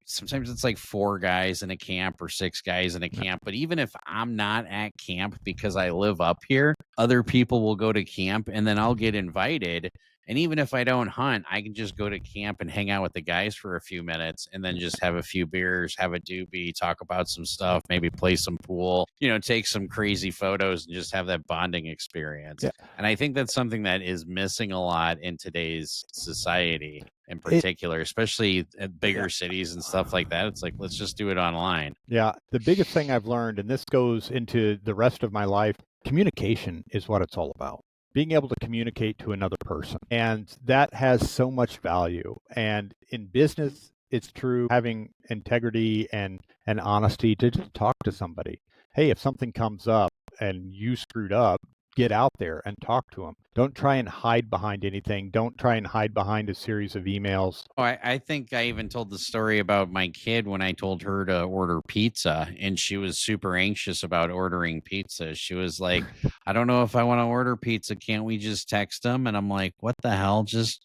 sometimes it's like 4 guys in a camp or 6 guys in a camp. But even if I'm not at camp because I live up here, other people will go to camp and then I'll get invited. And even if I don't hunt, I can just go to camp and hang out with the guys for a few minutes and then just have a few beers, have a doobie, talk about some stuff, maybe play some pool, take some crazy photos and just have that bonding experience. Yeah. And I think that's something that is missing a lot in today's society in particular, especially at bigger cities and stuff like that. It's like, let's just do it online. Yeah. The biggest thing I've learned, and this goes into the rest of my life, communication is what it's all about. Being able to communicate to another person. And that has so much value. And in business, it's true, having integrity and and honesty to just talk to somebody. Hey, if something comes up and you screwed up, get out there and talk to them. Don't try and hide behind anything. Don't try and hide behind a series of emails. Oh, I think I even told the story about my kid when I told her to order pizza, and she was super anxious about ordering pizza. She was like, I don't know if I want to order pizza. Can't we just text them? And I'm like, what the hell? Just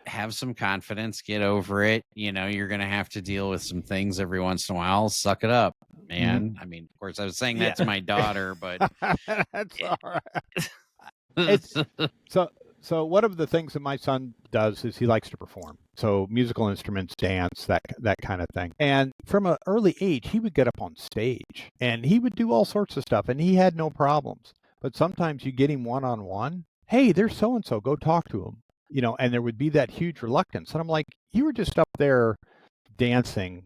have some confidence, get over it. You know, you're going to have to deal with some things every once in a while. Suck it up, man. I mean, of course, I was saying that to my daughter, but that's all right. So one of the things that my son does is he likes to perform. So musical instruments, dance, that kind of thing. And from an early age, he would get up on stage and he would do all sorts of stuff and he had no problems. But sometimes you get him one-on-one. Hey, there's so-and-so, go talk to him. You know, and there would be that huge reluctance. And I'm like, you were just up there dancing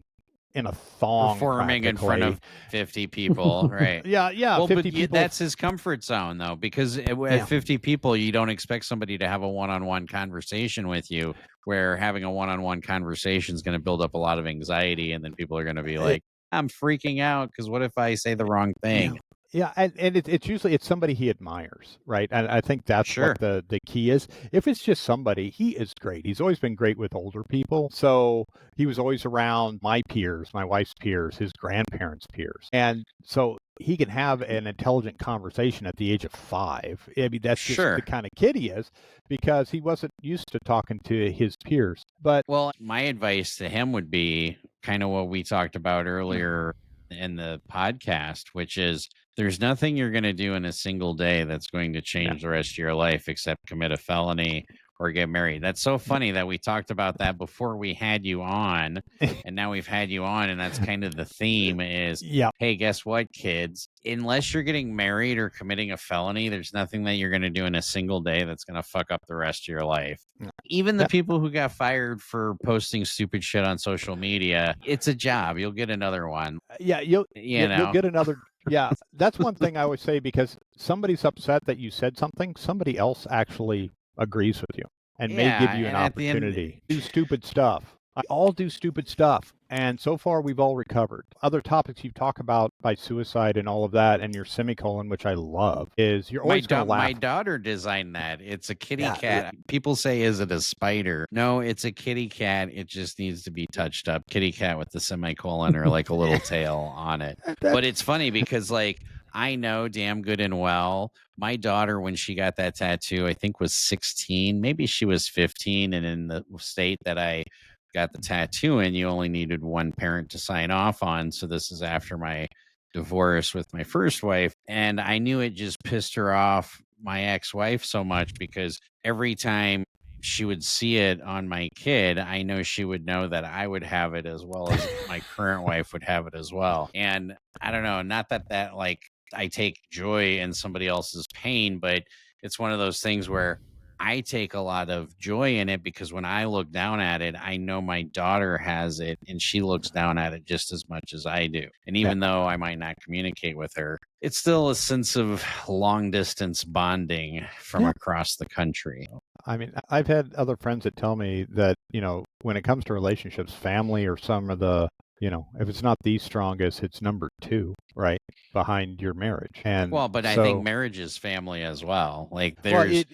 in a thong, performing in front of 50 people, right? Yeah. Well, 50 but people. that's his comfort zone, though, because at 50 people, you don't expect somebody to have a one-on-one conversation with you, where having a one-on-one conversation is going to build up a lot of anxiety, and then people are going to be like, I'm freaking out because what if I say the wrong thing? Yeah, and it's usually somebody he admires, right? And I think that's what the key is. If it's just somebody, he is great. He's always been great with older people. So he was always around my peers, my wife's peers, his grandparents' peers. And so he can have an intelligent conversation at the age of 5. I mean, that's just the kind of kid he is because he wasn't used to talking to his peers. But well, my advice to him would be kind of what we talked about earlier in the podcast, which is there's nothing you're going to do in a single day that's going to change the rest of your life except commit a felony or get married. That's so funny that we talked about that before we had you on, and now we've had you on, and that's kind of the theme is, hey, guess what, kids? Unless you're getting married or committing a felony, there's nothing that you're going to do in a single day that's going to fuck up the rest of your life. Even the people who got fired for posting stupid shit on social media, it's a job. You'll get another one. You'll get another. Yeah, that's one thing I always say, because somebody's upset that you said something, somebody else actually agrees with you and may give you an opportunity. Do stupid stuff. I all do stupid stuff. And so far, we've all recovered. Other topics you talk about by suicide and all of that, and your semicolon, which I love, is you're always going to laugh. My daughter designed that. It's a kitty cat. People say, is it a spider? No, it's a kitty cat. It just needs to be touched up. Kitty cat with the semicolon or like a little tail on it. But it's funny because like, I know damn good and well, my daughter, when she got that tattoo, I think was 16, maybe she was 15. And in the state that I got the tattoo in, you only needed one parent to sign off on. So this is after my divorce with my first wife. And I knew it just pissed her off, my ex-wife, so much because every time she would see it on my kid, I know she would know that I would have it as well as my current wife would have it as well. And I don't know, not that like I take joy in somebody else's pain, but it's one of those things where I take a lot of joy in it because when I look down at it, I know my daughter has it and she looks down at it just as much as I do. And even though I might not communicate with her, it's still a sense of long distance bonding from across the country. I mean, I've had other friends that tell me that, you know, when it comes to relationships, family or some of the, you know, if it's not the strongest, it's number 2, right, behind your marriage. And well, but I think marriage is family as well. Like there's...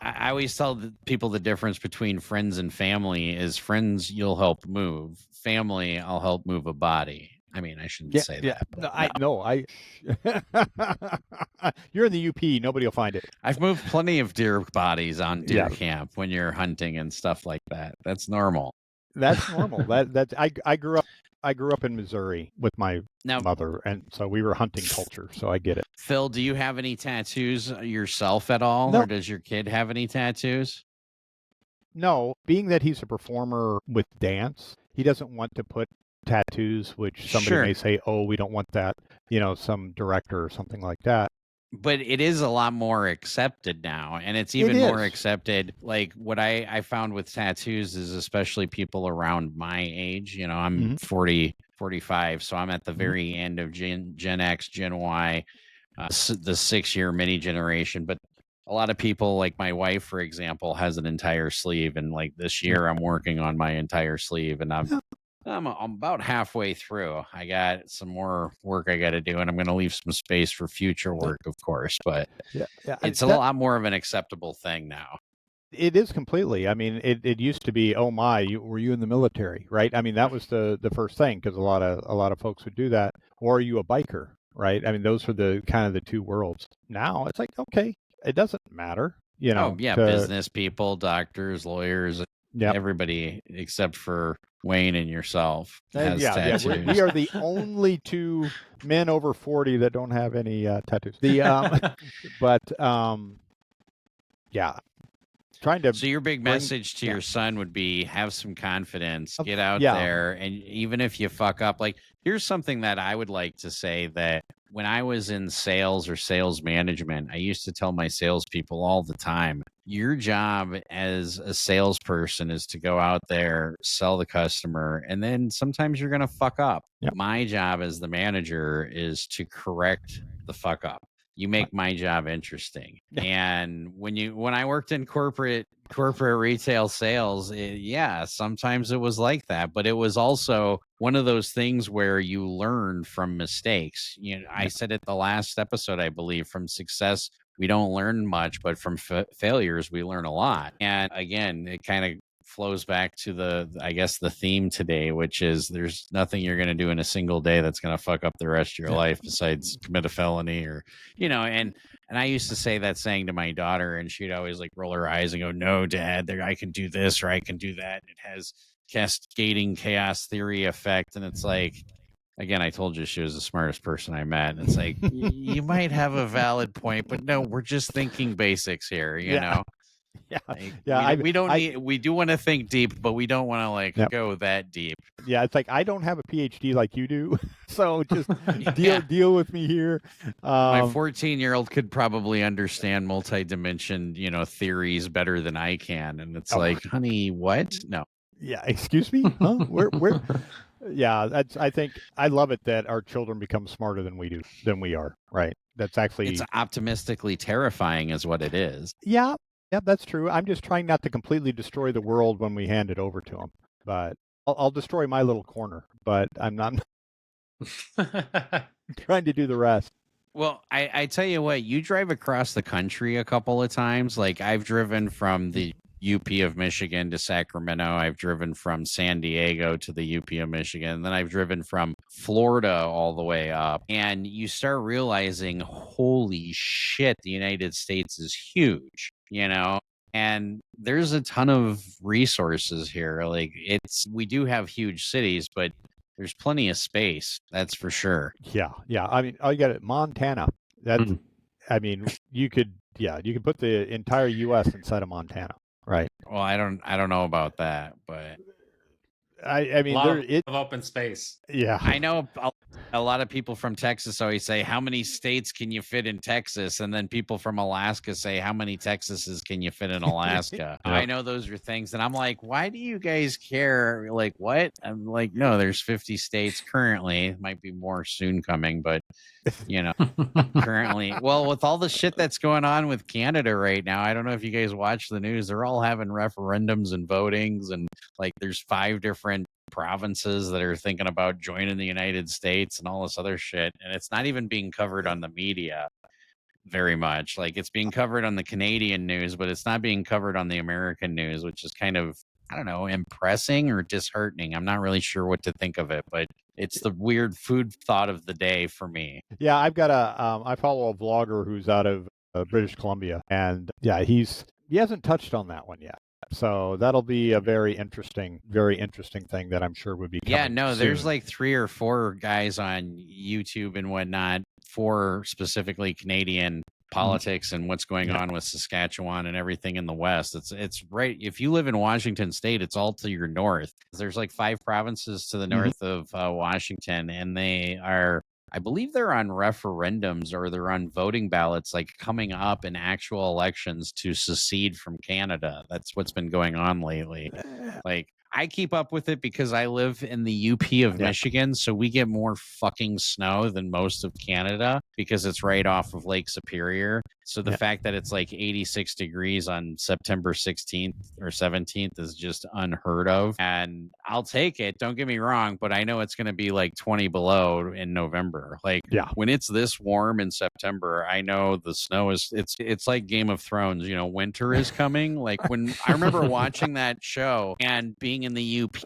I always tell people the difference between friends and family is friends, you'll help move. Family, I'll help move a body. I mean, I shouldn't say that. You're in the UP. Nobody will find it. I've moved plenty of deer bodies on deer camp when you're hunting and stuff like that. That's normal. That's normal. I grew up in Missouri with my mother, and so we were hunting culture, so I get it. Phil, do you have any tattoos yourself at all, or does your kid have any tattoos? No, being that he's a performer with dance, he doesn't want to put tattoos, which somebody may say, oh, we don't want that, you know, some director or something like that. But it is a lot more accepted now, and it's even more accepted. Like what I found with tattoos is especially people around my age. You know, I'm 40, 45, so I'm at the very end of Gen X, Gen Y, the 6-year mini generation. But a lot of people, like my wife, for example, has an entire sleeve, and like this year I'm working on my entire sleeve, and I'm about halfway through. I got some more work I got to do, and I'm going to leave some space for future work, of course. But Yeah, it's a lot more of an acceptable thing now. It is completely. I mean, it used to be, oh my, were you in the military, right? I mean, that was the first thing, because a lot of folks would do that. Or are you a biker, right? I mean, those are the kind of the two worlds. Now it's like, okay, it doesn't matter, you know. Oh yeah, business people, doctors, lawyers, everybody except for Wayne and yourself has tattoos. We are the only two men over 40 that don't have any tattoos. Yeah. So your big message to your son would be, have some confidence, get out there, and even if you fuck up, like, here's something that I would like to say, that when I was in sales or sales management, I used to tell my salespeople all the time, your job as a salesperson is to go out there, sell the customer, and then sometimes you're going to fuck up. My job as the manager is to correct the fuck up. You make my job interesting. And when I worked in corporate retail sales, sometimes it was like that, but it was also one of those things where you learn from mistakes. I said it the last episode, I believe, from success, we don't learn much, but from failures, we learn a lot. And again, it kind of flows back to the theme today, which is there's nothing you're going to do in a single day that's going to fuck up the rest of your life besides commit a felony, or, and I used to say that saying to my daughter, and she'd always like roll her eyes and go, no, Dad, I can do this, or I can do that. It has cascading chaos theory effect. And it's like, again, I told you she was the smartest person I met. And it's like, you might have a valid point, but no, we're just thinking basics here, you know? We do want to think deep, but we don't want to go that deep. Yeah, it's like, I don't have a PhD like you do, so just deal with me here. My 14-year-old could probably understand multi-dimension, theories better than I can, and it's like, honey, what? No. Yeah, excuse me? Huh? Where? Yeah, I think I love it that our children become smarter than we are. Right? That's actually, it's optimistically terrifying, is what it is. Yeah. Yeah, that's true. I'm just trying not to completely destroy the world when we hand it over to them. But I'll destroy my little corner, but I'm not trying to do the rest. Well, I tell you what, you drive across the country a couple of times. Like, I've driven from the UP of Michigan to Sacramento. I've driven from San Diego to the UP of Michigan. And then I've driven from Florida all the way up. And you start realizing, holy shit, the United States is huge, and there's a ton of resources here. Like, we do have huge cities, but there's plenty of space. That's for sure. Yeah. I mean, I got it. Montana. That's, I mean, you could put the entire U.S. inside of Montana. Right. Well, I don't know about that, but I mean, of open space. Yeah. I know a lot of people from Texas always say, how many states can you fit in Texas? And then people from Alaska say, how many Texases can you fit in Alaska? I know those are things. And I'm like, why do you guys care? Like, what? I'm like, no, there's 50 states currently. Might be more soon coming, but currently, well, with all the shit that's going on with Canada right now, I don't know if you guys watch the news. They're all having referendums and votings, and like there's 5 different provinces that are thinking about joining the United States and all this other shit. And it's not even being covered on the media very much. Like, it's being covered on the Canadian news, but it's not being covered on the American news, which is kind of, I don't know, impressing or disheartening. I'm not really sure what to think of it, but it's the weird food thought of the day for me. Yeah, I've got I follow a vlogger who's out of British Columbia, and yeah, he hasn't touched on that one yet. So that'll be a very interesting thing that I'm sure would be coming soon. There's like 3 or 4 guys on YouTube and whatnot for specifically Canadian politics and what's going on with Saskatchewan and everything in the West. It's right. If you live in Washington State, it's all to your north. There's like 5 provinces to the north of Washington, and they are, I believe they're on referendums or they're on voting ballots, like coming up in actual elections to secede from Canada. That's what's been going on lately. Like, I keep up with it because I live in the UP of Michigan, so we get more fucking snow than most of Canada because it's right off of Lake Superior. So the fact that it's like 86 degrees on September 16th or 17th is just unheard of. And I'll take it. Don't get me wrong, but I know it's going to be like 20 below in November. Like when it's this warm in September, I know the snow is it's like Game of Thrones, you know, winter is coming. Like when I remember watching that show and being in the UP,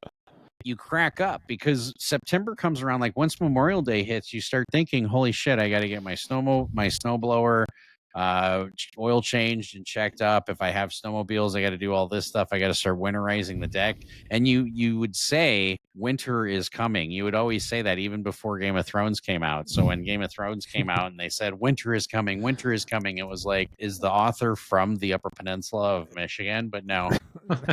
you crack up because September comes around. Like once Memorial Day hits, you start thinking, holy shit, I got to get my snowblower oil changed and checked up. If I have snowmobiles, I got to do all this stuff. I got to start winterizing the deck. And you would say winter is coming. You would always say that even before Game of Thrones came out. So when Game of Thrones came out and they said winter is coming, it was like, is the author from the Upper Peninsula of Michigan? But no.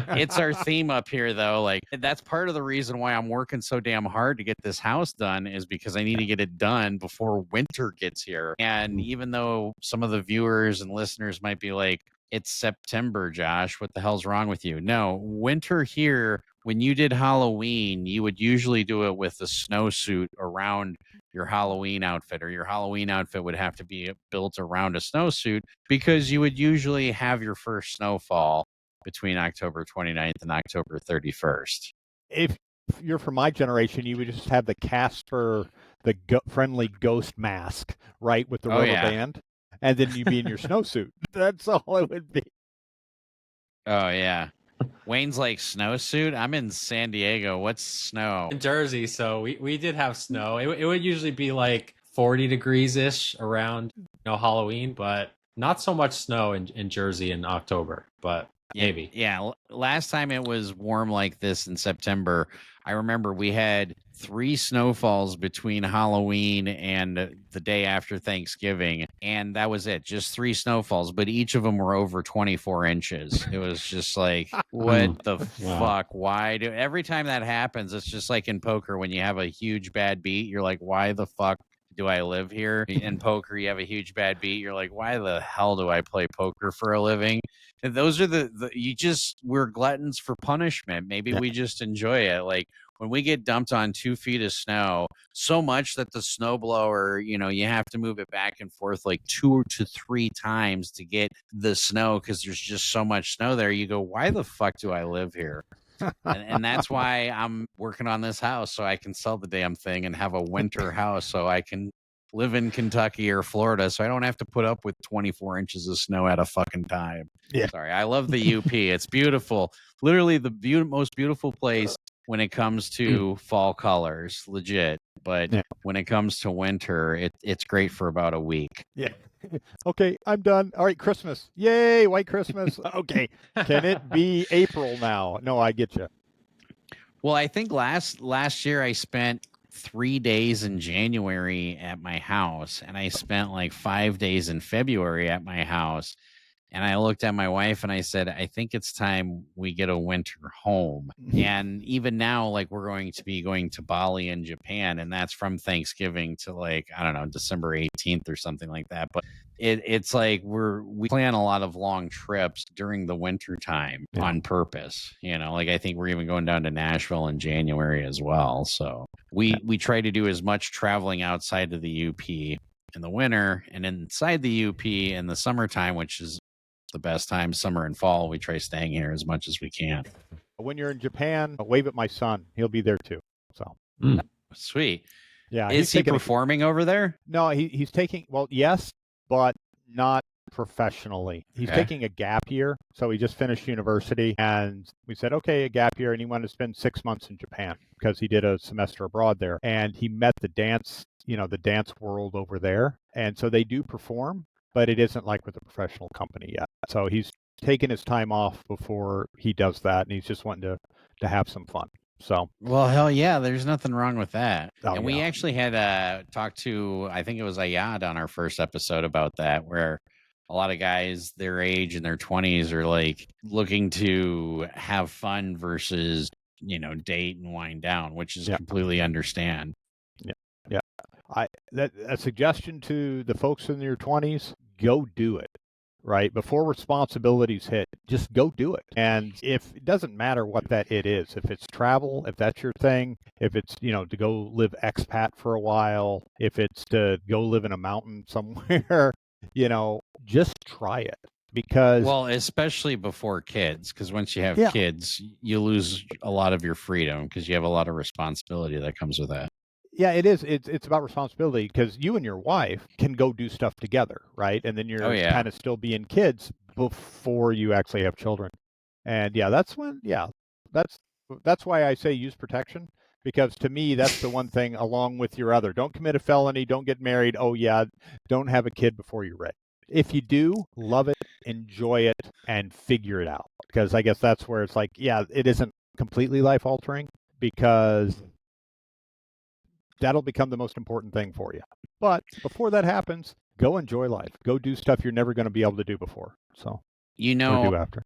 It's our theme up here, though. Like that's part of the reason why I'm working so damn hard to get this house done is because I need to get it done before winter gets here. And even though some of the viewers and listeners might be like, it's September, Josh, what the hell's wrong with you? No, winter here, when you did Halloween, you would usually do it with a snowsuit around your Halloween outfit, or your Halloween outfit would have to be built around a snowsuit because you would usually have your first snowfall between October 29th and October 31st. If you're from my generation, you would just have the Casper, the friendly ghost mask, right, with the rubber band, and then you'd be in your snowsuit. That's all it would be. Oh, yeah. Wayne's like, snowsuit? I'm in San Diego. What's snow? In Jersey, so we did have snow. It would usually be like 40 degrees-ish around Halloween, but not so much snow in Jersey in October, but maybe. Yeah. Last time it was warm like this in September, I remember we had 3 snowfalls between Halloween and the day after Thanksgiving. And that was it. Just 3 snowfalls, but each of them were over 24 inches. It was just like, what the fuck? Why every time that happens, it's just like in poker, when you have a huge bad beat, you're like, why the fuck do I live here? In poker, you have a huge bad beat. You're like, why the hell do I play poker for a living? And those are we're gluttons for punishment. Maybe we just enjoy it. Like when we get dumped on 2 feet of snow, so much that the snowblower, you have to move it back and forth like 2 to 3 times to get the snow because there's just so much snow there. You go, why the fuck do I live here? and that's why I'm working on this house, so I can sell the damn thing and have a winter house so I can live in Kentucky or Florida, so I don't have to put up with 24 inches of snow at a fucking time. Yeah. Sorry, I love the UP. It's beautiful. Literally the most beautiful place when it comes to fall colors, legit. But when it comes to winter, it's great for about a week. Yeah. Okay, I'm done. All right, Christmas. Yay, white Christmas. Okay. Can it be April now? No, I get you. Well, I think last year I spent 3 days in January at my house, and I spent like 5 days in February at my house. And I looked at my wife and I said, I think it's time we get a winter home. And even now, like we're going to be going to Bali in Japan, and that's from Thanksgiving to like, I don't know, December 18th or something like that. But it's like we plan a lot of long trips during the winter time on purpose. Like I think we're even going down to Nashville in January as well. So we try to do as much traveling outside of the UP in the winter and inside the UP in the summertime, which is the best time, summer and fall. We try staying here as much as we can. When you're in Japan, wave at my son. He'll be there too. So sweet. Yeah. Is he performing over there? No, he's taking, well, yes, but not professionally. He's taking a gap year. So he just finished university, and we said, okay, a gap year. And he wanted to spend 6 months in Japan because he did a semester abroad there. And he met the dance world over there. And so they do perform, but it isn't like with a professional company yet. So he's taking his time off before he does that, and he's just wanting to have some fun. So, well, hell yeah, there's nothing wrong with that. Oh, and we actually had talked to, I think it was Ayad on our first episode about that, where a lot of guys their age in their 20s are like looking to have fun versus, date and wind down, which is completely understand. Yeah. A suggestion to the folks in your 20s, go do it. right? Before responsibilities hit, just go do it. And if it doesn't matter what that it is, if it's travel, if that's your thing, if it's, to go live expat for a while, if it's to go live in a mountain somewhere, just try it. Because especially before kids, because once you have kids, you lose a lot of your freedom because you have a lot of responsibility that comes with that. Yeah, it is. It's about responsibility because you and your wife can go do stuff together, right? And then you're kind of still being kids before you actually have children. And that's why I say use protection, because to me, that's the one thing along with your other. Don't commit a felony, don't get married. Oh yeah, don't have a kid before you're ready. If you do, love it, enjoy it, and figure it out. Because I guess that's where it's like, it isn't completely life altering, because that'll become the most important thing for you. But before that happens, go enjoy life. Go do stuff you're never going to be able to do before. So, or do after.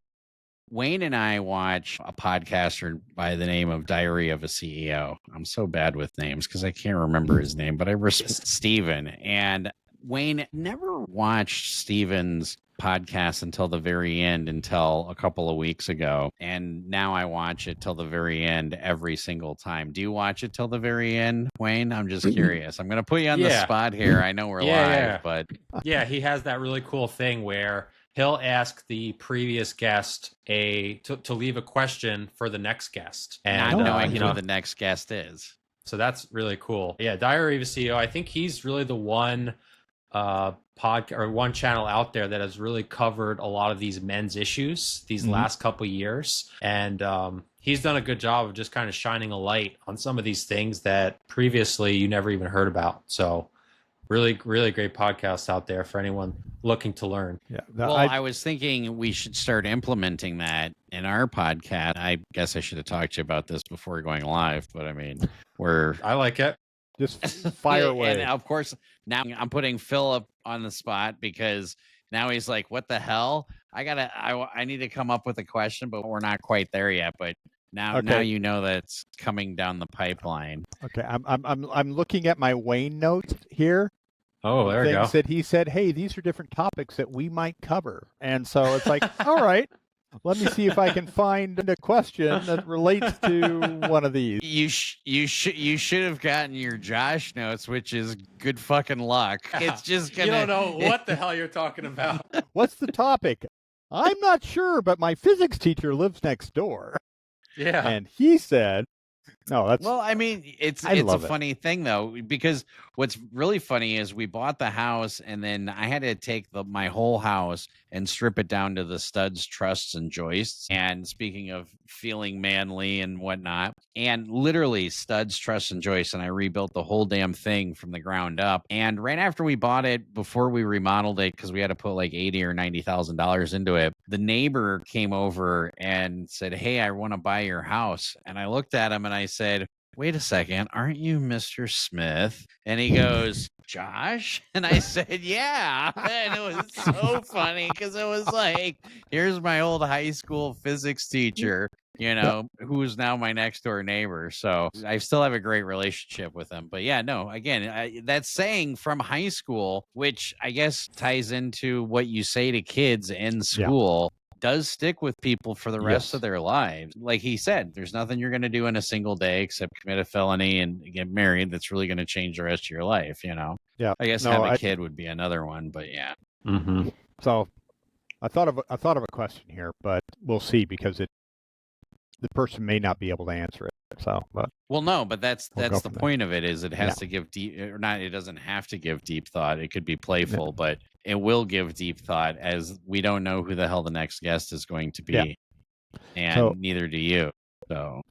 Wayne and I watch a podcaster by the name of Diary of a CEO. I'm so bad with names because I can't remember his name, but I respect Steven. And Wayne never watched Steven's podcast until the very end, until a couple of weeks ago. And now I watch it till the very end every single time. Do you watch it till the very end, Wayne? I'm just curious. I'm going to put you on the spot here. I know we're live, but he has that really cool thing where he'll ask the previous guest to leave a question for the next guest, and not knowing who the next guest is. So that's really cool. Yeah, Diary of a CEO. I think he's really the one one channel out there that has really covered a lot of these men's issues these last couple years, and he's done a good job of just kind of shining a light on some of these things that previously you never even heard about. So really, really great podcast out there for anyone looking to learn. I was thinking we should start implementing that in our podcast. I guess I should have talked to you about this before going live, but I mean, I like it. Just fire away. And of course, now I'm putting Philip on the spot because now he's like, what the hell? I need to come up with a question, but we're not quite there yet. But now you know that's coming down the pipeline. Okay. I'm looking at my Wayne notes here. Oh, there we go. Things that he said, hey, these are different topics that we might cover. And so it's like, all right. Let me see if I can find a question that relates to one of these. You should have gotten your Josh notes, which is good fucking luck. It's just gonna. You don't know what the hell you're talking about. What's the topic? I'm not sure, but my physics teacher lives next door. Yeah, and he said, "No, that's." Well, I mean, it's a funny thing though, because what's really funny is we bought the house, and then I had to take my whole house and strip it down to the studs, trusses, and joists. And speaking of feeling manly and whatnot, and literally studs, trusses, and joists, and I rebuilt the whole damn thing from the ground up. And right after we bought it, before we remodeled it, because we had to put like $80,000 or $90,000 into it, the neighbor came over and said, "Hey, I want to buy your house." And I looked at him and I said, "Wait a second, aren't you Mr. Smith?" And he goes, "Josh?" And I said, "Yeah." And it was so funny because it was like, here's my old high school physics teacher, who's now my next door neighbor. So I still have a great relationship with him. But yeah, no, again, that saying from high school, which I guess ties into what you say to kids in school. Yeah. Does stick with people for the rest of their lives. Like he said, there's nothing you're going to do in a single day except commit a felony and get married that's really going to change the rest of your life, Yeah. I guess have a kid would be another one, but yeah. Mm-hmm. So I thought of a question here, but we'll see, because the person may not be able to answer it. So, but but that's the point of it, is it has to give deep, or not, it doesn't have to give deep thought. It could be playful, but it will give deep thought, as we don't know who the hell the next guest is going to be. And neither do you. So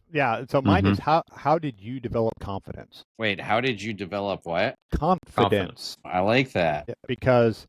so mine is how did you develop confidence? Wait, how did you develop what? Confidence. I like that. Yeah, because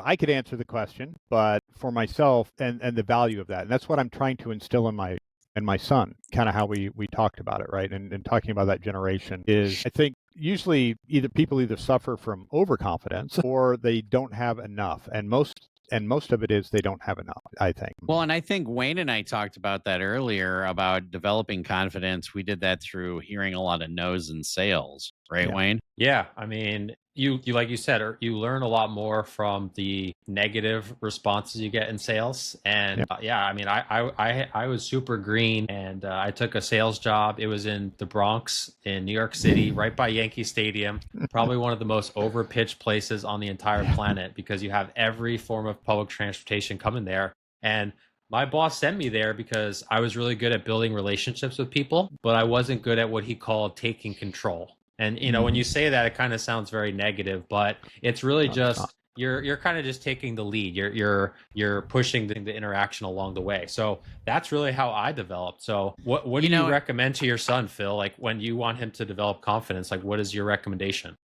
I could answer the question, but for myself and the value of that, and that's what I'm trying to instill in my son, kind of how we talked about it, right? And talking about that generation is, I think, usually people suffer from overconfidence or they don't have enough, and most of it is they don't have enough, I think. Well, and I think Wayne and I talked about that earlier, about developing confidence. We did that through hearing a lot of no's in sales, right, Wayne? Yeah, I mean, you like you said, or you learn a lot more from the negative responses you get in sales. And yeah, I mean, I was super green, and I took a sales job. It was in the Bronx in New York City, right by Yankee Stadium. Probably one of the most overpitched places on the entire planet, because you have every form of public transportation coming there. And my boss sent me there because I was really good at building relationships with people, but I wasn't good at what he called taking control. And when you say that, it kind of sounds very negative, but it's really just you're kind of just taking the lead. You're pushing the interaction along the way. So that's really how I developed. So what do you recommend to your son, Phil? Like, when you want him to develop confidence, like, what is your recommendation?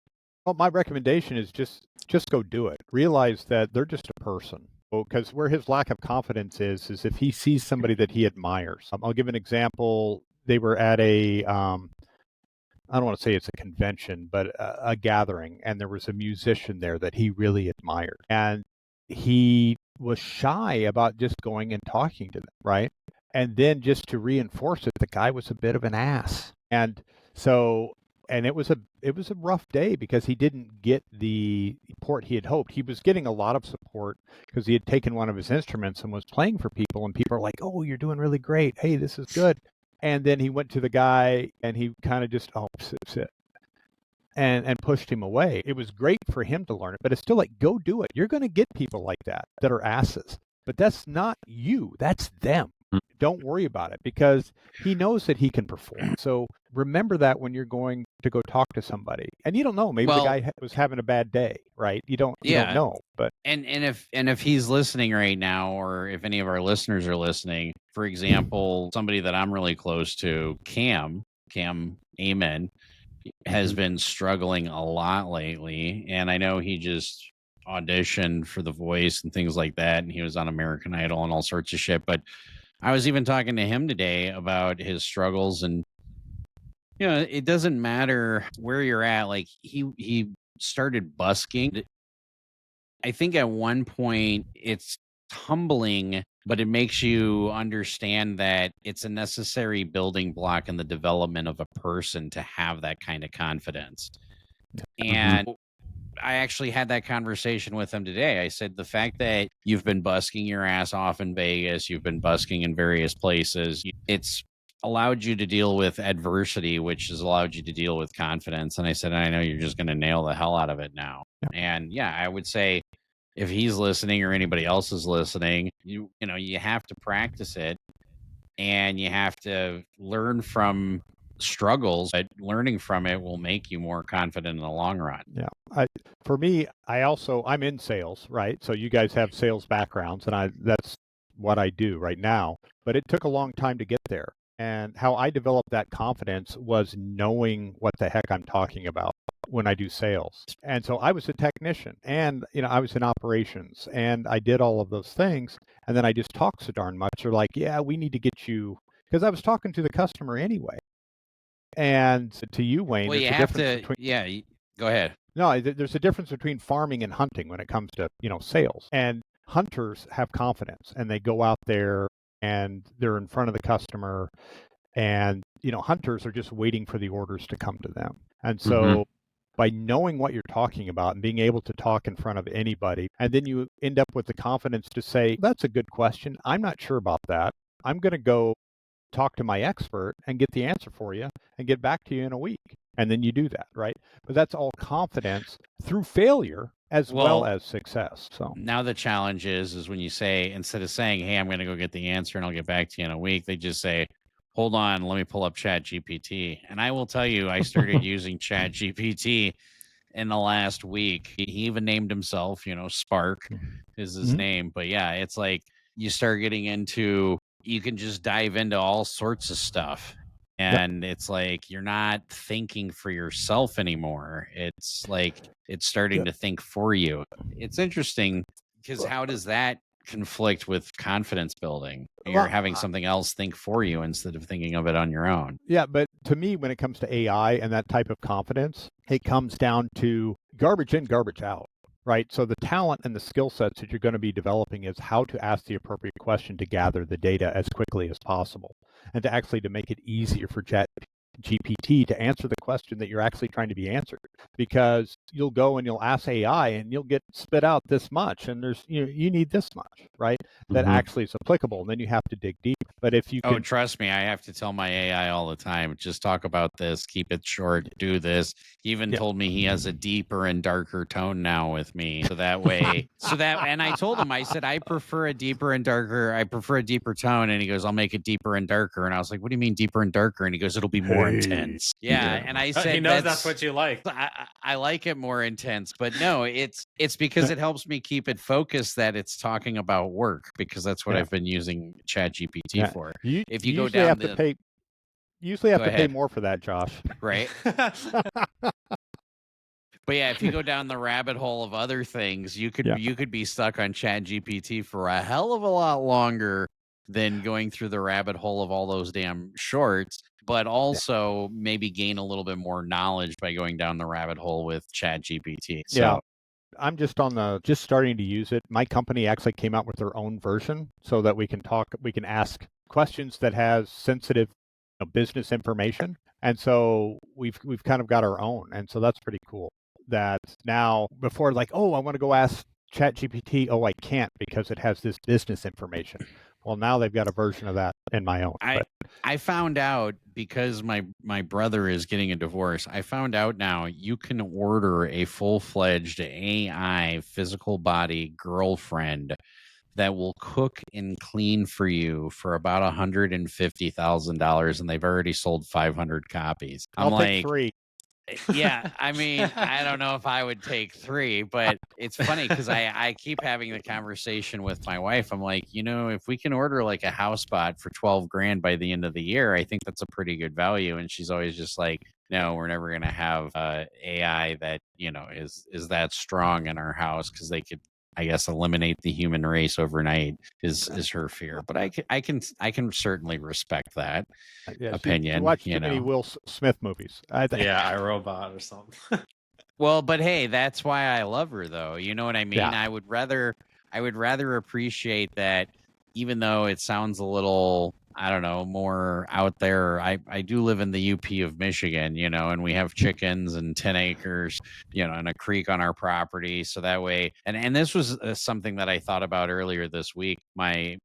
Well, my recommendation is just go do it. Realize that they're just a person. Because where his lack of confidence is if he sees somebody that he admires. I'll give an example. They were at a I don't want to say it's a convention, but a gathering, and there was a musician there that he really admired. And he was shy about just going and talking to them, right? And then, just to reinforce it, the guy was a bit of an ass. And so, and it was a rough day, because he didn't get the support he had hoped. He was getting a lot of support because he had taken one of his instruments and was playing for people, and people are like, "Oh, you're doing really great. Hey, this is good." And then he went to the guy, and he kind of just, sit, and pushed him away. It was great for him to learn it, but it's still like, go do it. You're going to get people like that are asses, but that's not you. That's them. Don't worry about it, because he knows that he can perform. So remember that when you're going to go talk to somebody, and you don't know, maybe the guy was having a bad day, right? You don't know. But and if he's listening right now, or if any of our listeners are listening, for example, somebody that I'm really close to, Cam Amen, has been struggling a lot lately, and I know he just auditioned for The Voice and things like that, and he was on American Idol and all sorts of shit. But I was even talking to him today about his struggles, and it doesn't matter where you're at. Like, he started busking. I think at one point it's humbling, but it makes you understand that it's a necessary building block in the development of a person to have that kind of confidence. And I actually had that conversation with him today. I said, the fact that you've been busking your ass off in Vegas, you've been busking in various places, it's allowed you to deal with adversity, which has allowed you to deal with confidence. And I said, I know you're just going to nail the hell out of it now. And yeah, I would say, if he's listening or anybody else is listening, you have to practice it, and you have to learn from struggles, but learning from it will make you more confident in the long run. Yeah. For me, I'm in sales, right? So you guys have sales backgrounds, and that's what I do right now, but it took a long time to get there. And how I developed that confidence was knowing what the heck I'm talking about when I do sales. And so I was a technician, and I was in operations, and I did all of those things, and then I just talked so darn much. They're like, yeah, we need to get you, because I was talking to the customer anyway. And to you, Wayne, well, you have to go ahead. No, there's a difference between farming and hunting when it comes to sales. And hunters have confidence, and they go out there and they're in front of the customer, and hunters are just waiting for the orders to come to them. And so by knowing what you're talking about and being able to talk in front of anybody, and then you end up with the confidence to say, that's a good question, I'm not sure about that, I'm going to go talk to my expert and get the answer for you and get back to you in a week. And then you do that, right? But that's all confidence through failure as well as success. So now the challenge is when you say, instead of saying, hey, I'm going to go get the answer and I'll get back to you in a week, they just say, hold on, let me pull up ChatGPT. And I will tell you, I started using ChatGPT in the last week. He even named himself, Spark is his name. But yeah, it's like you start getting into, you can just dive into all sorts of stuff. And it's like you're not thinking for yourself anymore. It's like it's starting to think for you. It's interesting, because how does that conflict with confidence building? You're having something else think for you instead of thinking of it on your own. Yeah, but to me, when it comes to AI and that type of confidence, it comes down to garbage in, garbage out. Right. So the talent and the skill sets that you're going to be developing is how to ask the appropriate question to gather the data as quickly as possible, and to make it easier for ChatGPT GPT to answer the question that you're actually trying to be answered, because you'll go and you'll ask AI and you'll get spit out this much, and there's you need this much, right? That actually is applicable, and then you have to dig deep. But if you can, trust me, I have to tell my AI all the time, just talk about this, keep it short, do this. He even told me he has a deeper and darker tone now with me, so that way, and I told him, I said, I prefer a deeper tone, and he goes, I'll make it deeper and darker, and I was like, what do you mean deeper and darker? And he goes, it'll be more intense. Yeah, and I said, he knows that's what you like. I like it more intense, but no, it's because it helps me keep it focused that it's talking about work, because that's what I've been using ChatGPT for. If you go down usually have to pay more for that, Josh. Right. But yeah, if you go down the rabbit hole of other things, you could be stuck on ChatGPT for a hell of a lot longer than going through the rabbit hole of all those damn shorts, but also maybe gain a little bit more knowledge by going down the rabbit hole with ChatGPT. So, yeah. I'm just starting to use it. My company actually came out with their own version so that we can ask questions that has sensitive business information. And so we've kind of got our own. And so that's pretty cool. That now, before, like, oh, I want to go ask ChatGPT, oh, I can't because it has this business information. Well, now they've got a version of that in my own. I found out, because my brother is getting a divorce, I found out now you can order a full-fledged AI physical body girlfriend that will cook and clean for you for about $150,000, and they've already sold 500 copies. I'll take 3. Yeah, I mean, I don't know if I would take 3, but it's funny because I keep having the conversation with my wife. I'm like, if we can order like a house spot for $12,000 by the end of the year, I think that's a pretty good value. And she's always just like, no, we're never going to have AI that, is that strong in our house, because they could, I guess, eliminate the human race overnight is her fear. But I can certainly respect that opinion. You watch too many Will Smith movies. I think. Yeah, iRobot or something. Well, but hey, that's why I love her, though. You know what I mean? Yeah. I would rather appreciate that, even though it sounds a little, I don't know, more out there. I do live in the UP of Michigan, and we have chickens and 10 acres, and a creek on our property. So that way, and this was something that I thought about earlier this week. My,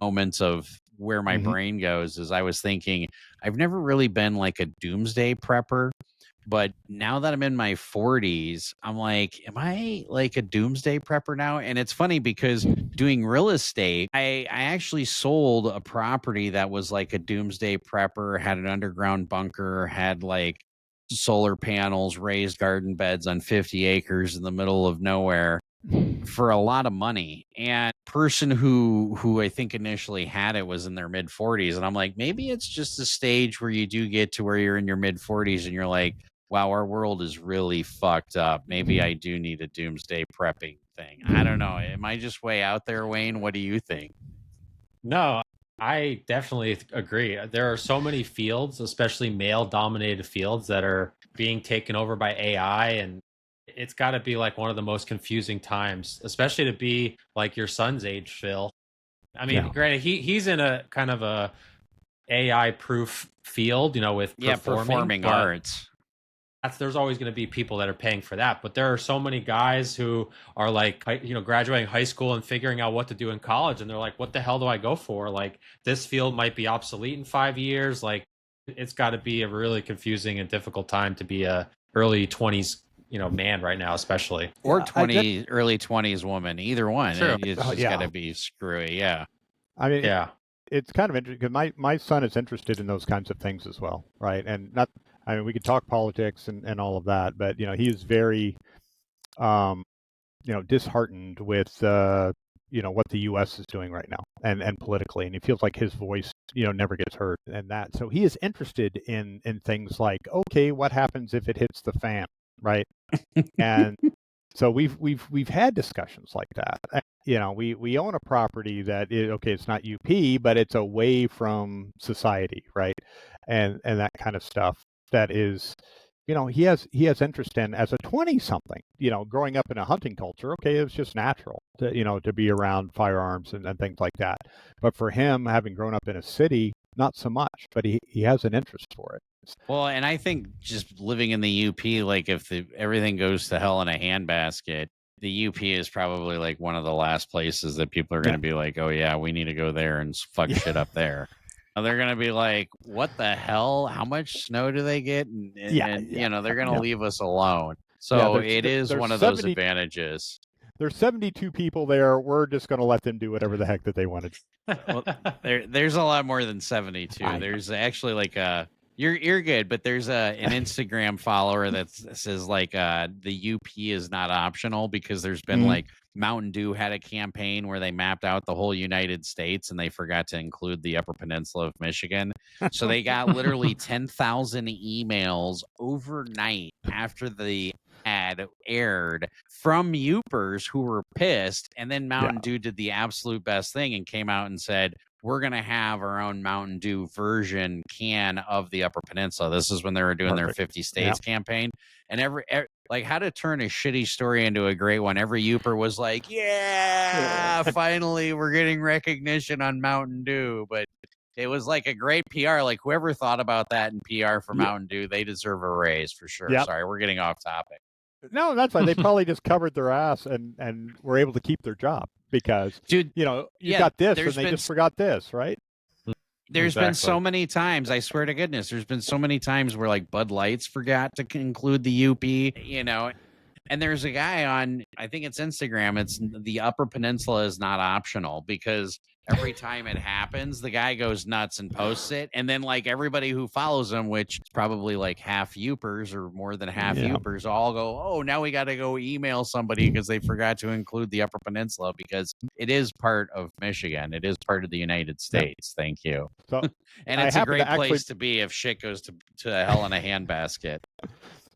moments of where my brain goes is I was thinking, I've never really been like a doomsday prepper. But now that I'm in my 40s, I'm like, am I like a doomsday prepper now? And it's funny because doing real estate, I actually sold a property that was like a doomsday prepper, had an underground bunker, had like solar panels, raised garden beds on 50 acres in the middle of nowhere for a lot of money. And person who I think initially had it was in their mid 40s. And I'm like, maybe it's just a stage where you do get to where you're in your mid 40s and you're like, wow, our world is really fucked up. Maybe I do need a doomsday prepping thing. I don't know. Am I just way out there, Wayne? What do you think? No, I definitely agree. There are so many fields, especially male-dominated fields, that are being taken over by AI, and it's got to be like one of the most confusing times, especially to be like your son's age, Phil. I mean, granted, he's in a kind of a AI-proof field, with performing arts. There's always going to be people that are paying for that, but there are so many guys who are like, graduating high school and figuring out what to do in college, and they're like, what the hell do I go for? Like, this field might be obsolete in 5 years. Like, it's got to be a really confusing and difficult time to be a early 20s man right now, especially, or early 20s woman. Either one. Sure. It's just got to be screwy. Yeah, I mean, it's kind of interesting because my son is interested in those kinds of things as well, right? And we could talk politics and all of that, but he is very disheartened with what the U.S. is doing right now and politically, and he feels like his voice never gets heard and that. So he is interested in things like, okay, what happens if it hits the fan, right? And so we've had discussions like that. We own a property that it's not UP, but it's away from society, right? And that kind of stuff. That is, he has interest in as a 20-something, growing up in a hunting culture. Okay, it's just natural to be around firearms and things like that. But for him, having grown up in a city, not so much, but he has an interest for it. Well, and I think just living in the UP, like if everything goes to hell in a handbasket, the UP is probably like one of the last places that people are going to be like, oh yeah, we need to go there and fuck shit up there. They're going to be like, what the hell? How much snow do they get? And you know, they're going to leave us alone. So it is one of those advantages. There's 72 people there. We're just going to let them do whatever the heck that they want to do. Well, there's a lot more than 72. There's actually like you're good, but there's an Instagram follower that says like the UP is not optional because there's been like Mountain Dew had a campaign where they mapped out the whole United States and they forgot to include the Upper Peninsula of Michigan. So they got literally 10,000 emails overnight after the ad aired from Youpers who were pissed. And then Mountain Dew did the absolute best thing and came out and said, we're going to have our own Mountain Dew version can of the Upper Peninsula. This is when they were doing their 50 states campaign. And every like how to turn a shitty story into a great one. Every Youper was like, yeah, finally we're getting recognition on Mountain Dew. But it was like a great PR. Like whoever thought about that in PR for Mountain Dew, they deserve a raise for sure. Sorry, we're getting off topic. No, that's fine. They probably just covered their ass and were able to keep their job because, dude, you know, you got this and they just forgot this, right? There's been so many times, I swear to goodness, there's been so many times where like Bud Lights forgot to include the UP, you know, and there's a guy on, I think it's Instagram, it's the Upper Peninsula is not optional because every time it happens, the guy goes nuts and posts it. And then like everybody who follows him, which is probably like half Youpers or more than half Youpers, all go, oh, now we got to go email somebody because they forgot to include the Upper Peninsula because it is part of Michigan. It is part of the United States. Thank you. So, and it's a great place to be if shit goes to hell in a handbasket.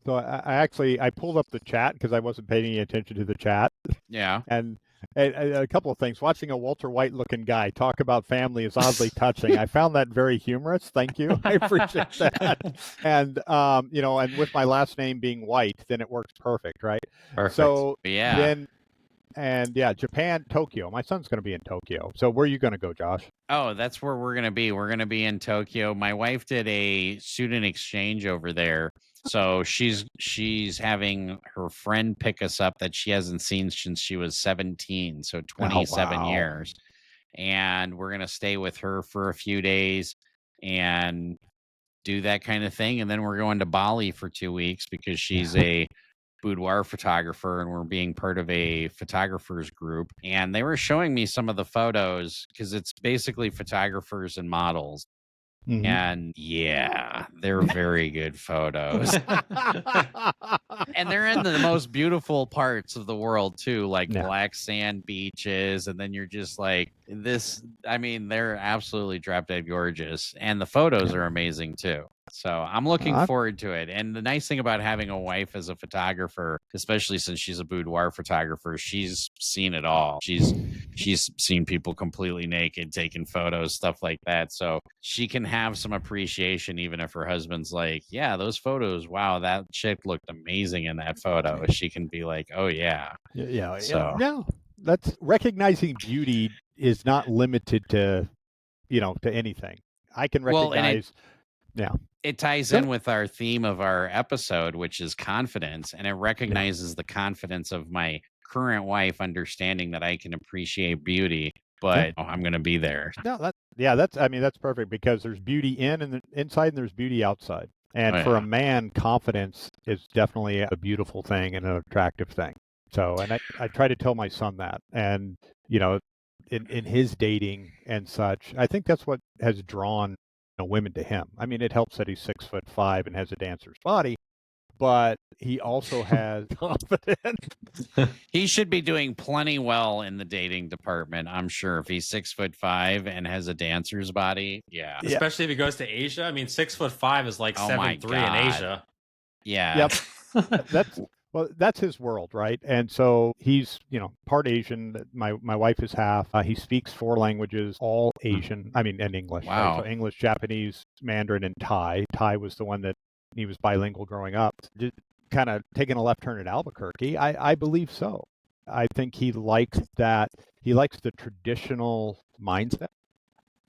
So I pulled up the chat because I wasn't paying any attention to the chat. Yeah. And a couple of things. Watching a Walter White looking guy talk about family is oddly touching. I found that very humorous. Thank you. I appreciate that. And, you know, and with my last name being White, then it works perfect, right? Perfect. So yeah. Japan, Tokyo. My son's going to be in Tokyo. So where are you going to go, Josh? Oh, that's where we're going to be. We're going to be in Tokyo. My wife did a student exchange over there. So she's having her friend pick us up that she hasn't seen since she was 17, so 27 years. And we're going to stay with her for a few days and do that kind of thing. And then we're going to Bali for 2 weeks because she's a boudoir photographer and we're being part of a photographers group. And they were showing me some of the photos because it's basically photographers and models. Mm-hmm. And yeah, they're very good photos. And they're in the most beautiful parts of the world too, like black sand beaches. And then you're just like this. I mean, they're absolutely drop dead gorgeous. And the photos are amazing too. So I'm looking forward to it. And the nice thing about having a wife as a photographer, especially since she's a boudoir photographer, she's seen it all. She's seen people completely naked, taking photos, stuff like that. So she can have some appreciation, even if her husband's like, yeah, those photos, wow, that chick looked amazing in that photo. She can be like, oh yeah. Yeah. So no, that's recognizing beauty is not limited to, you know, to anything. I can recognize. It ties in with our theme of our episode, which is confidence, and it recognizes the confidence of my current wife, understanding that I can appreciate beauty, but I'm going to be there. No, that's perfect because there's beauty inside and there's beauty outside. And for a man, confidence is definitely a beautiful thing and an attractive thing. So, and I try to tell my son that, and you know, in his dating and such, I think that's what has drawn women to him. I mean, it helps that he's 6'5" and has a dancer's body, but he also has confidence. He should be doing plenty well in the dating department, I'm sure, if he's 6'5" and has a dancer's body. Yeah. Especially if he goes to Asia. I mean, 6'5" is like 7'3" in Asia. Yeah. Yep. That's his world, right? And so he's, you know, part Asian. My wife is half. He speaks 4 languages, all Asian. I mean, and English. Wow. Right? So English, Japanese, Mandarin, and Thai. Thai was the one that he was bilingual growing up. Kind of taking a left turn at Albuquerque. I believe so. I think he likes that. He likes the traditional mindset.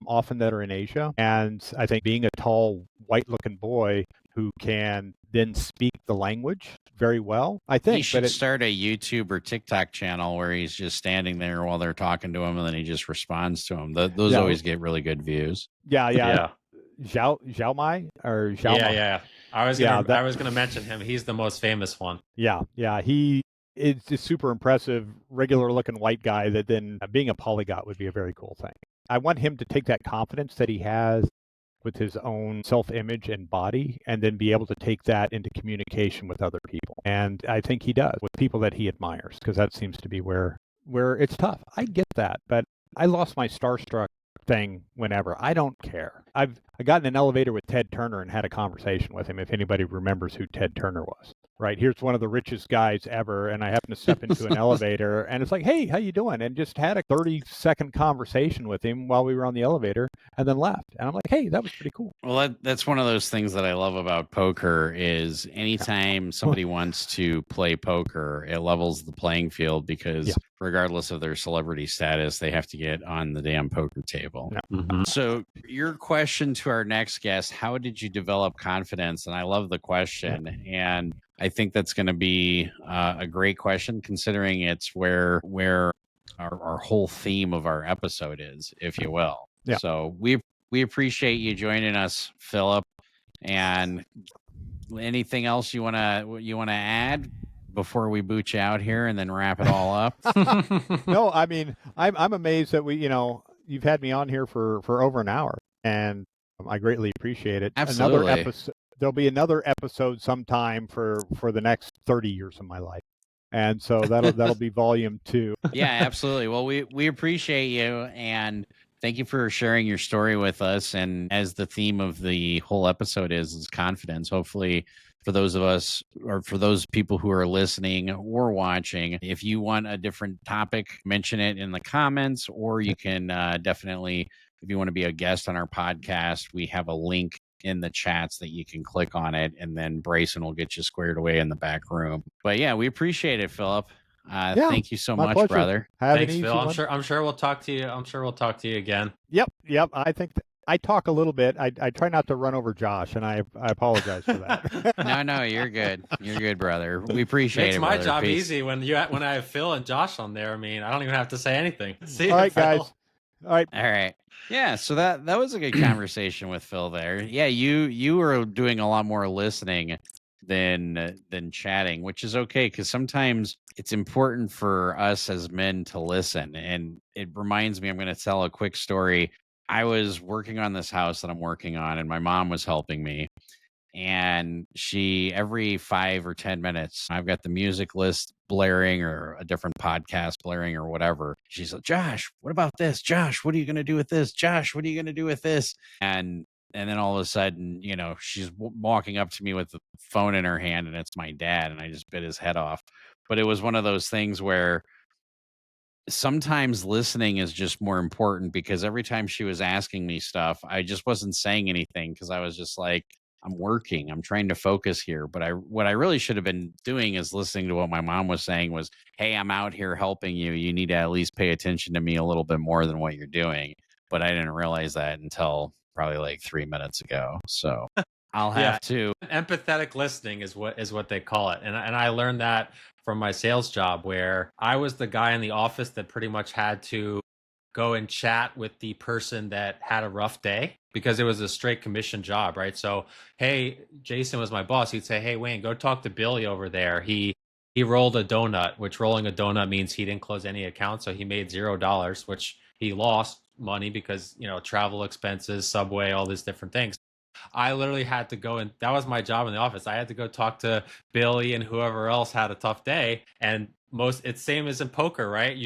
often that are in Asia. And I think being a tall, white-looking boy who can then speak the language very well, I think. He should start a YouTube or TikTok channel where he's just standing there while they're talking to him, and then he just responds to them. Those always get really good views. Yeah. Zhao Mai or Zhao Mai. Yeah. I was gonna mention him. He's the most famous one. Yeah. He is just super impressive, regular looking white guy that then being a polyglot would be a very cool thing. I want him to take that confidence that he has with his own self-image and body and then be able to take that into communication with other people. And I think he does with people that he admires, because that seems to be where it's tough. I get that, but I lost my starstruck thing whenever. I don't care. I got in an elevator with Ted Turner and had a conversation with him, if anybody remembers who Ted Turner was. Right, here's one of the richest guys ever, and I happen to step into an elevator, and it's like, hey, how you doing? And just had a 30-second conversation with him while we were on the elevator, and then left. And I'm like, hey, that was pretty cool. Well, that's one of those things that I love about poker is anytime somebody wants to play poker, it levels the playing field, because regardless of their celebrity status, they have to get on the damn poker table. Mm-hmm. So your question to our next guest, how did you develop confidence? And I love the question. And I think that's going to be a great question, considering it's where our whole theme of our episode is, if you will. Yeah. So we appreciate you joining us, Philip. And anything else you wanna add before we boot you out here and then wrap it all up? No, I mean, I'm amazed that you've had me on here for over an hour, and I greatly appreciate it. Absolutely. There'll be another episode sometime for the next 30 years of my life. And so that'll be volume 2. Yeah, absolutely. Well, we appreciate you, and thank you for sharing your story with us. And as the theme of the whole episode is confidence, hopefully for those of us, or for those people who are listening or watching, if you want a different topic, mention it in the comments, or you can definitely, if you want to be a guest on our podcast, we have a link in the chats that you can click on it, and then Brayson will get you squared away in the back room. But yeah, we appreciate it, Philip. Thank you so much, pleasure. Brother. Thanks, Phil. I'm sure we'll talk to you. I'm sure we'll talk to you again. Yep. I think I talk a little bit. I try not to run over Josh, and I apologize for that. No, you're good. You're good, brother. We appreciate it. Makes my brother. job Peace. easy when I have Phil and Josh on there. I mean, I don't even have to say anything. See you, All right, Phil. guys. All right. Yeah, so that was a good conversation with Phil there. Yeah, you were doing a lot more listening than chatting, which is okay, because sometimes it's important for us as men to listen. And it reminds me, I'm going to tell a quick story. I was working on this house that I'm working on, and my mom was helping me. And she, every 5 or 10 minutes, I've got the music list blaring or a different podcast blaring or whatever. She's like, Josh, what about this? Josh, what are you going to do with this? Josh, what are you going to do with this? And then all of a sudden, she's walking up to me with the phone in her hand, and it's my dad, and I just bit his head off. But it was one of those things where sometimes listening is just more important, because every time she was asking me stuff, I just wasn't saying anything, because I was just like, I'm working. I'm trying to focus here. But what I really should have been doing is listening to what my mom was saying was, hey, I'm out here helping you. You need to at least pay attention to me a little bit more than what you're doing. But I didn't realize that until probably like 3 minutes ago. So I'll have to. Empathetic listening is what they call it. And I learned that from my sales job, where I was the guy in the office that pretty much had to go and chat with the person that had a rough day, because it was a straight commission job, right? So, hey, Jason was my boss. He'd say, hey, Wayne, go talk to Billy over there. He rolled a donut, which rolling a donut means he didn't close any accounts. So he made $0, which he lost money because, travel expenses, subway, all these different things. I literally had to go, and that was my job in the office. I had to go talk to Billy and whoever else had a tough day. And it's same as in poker, right?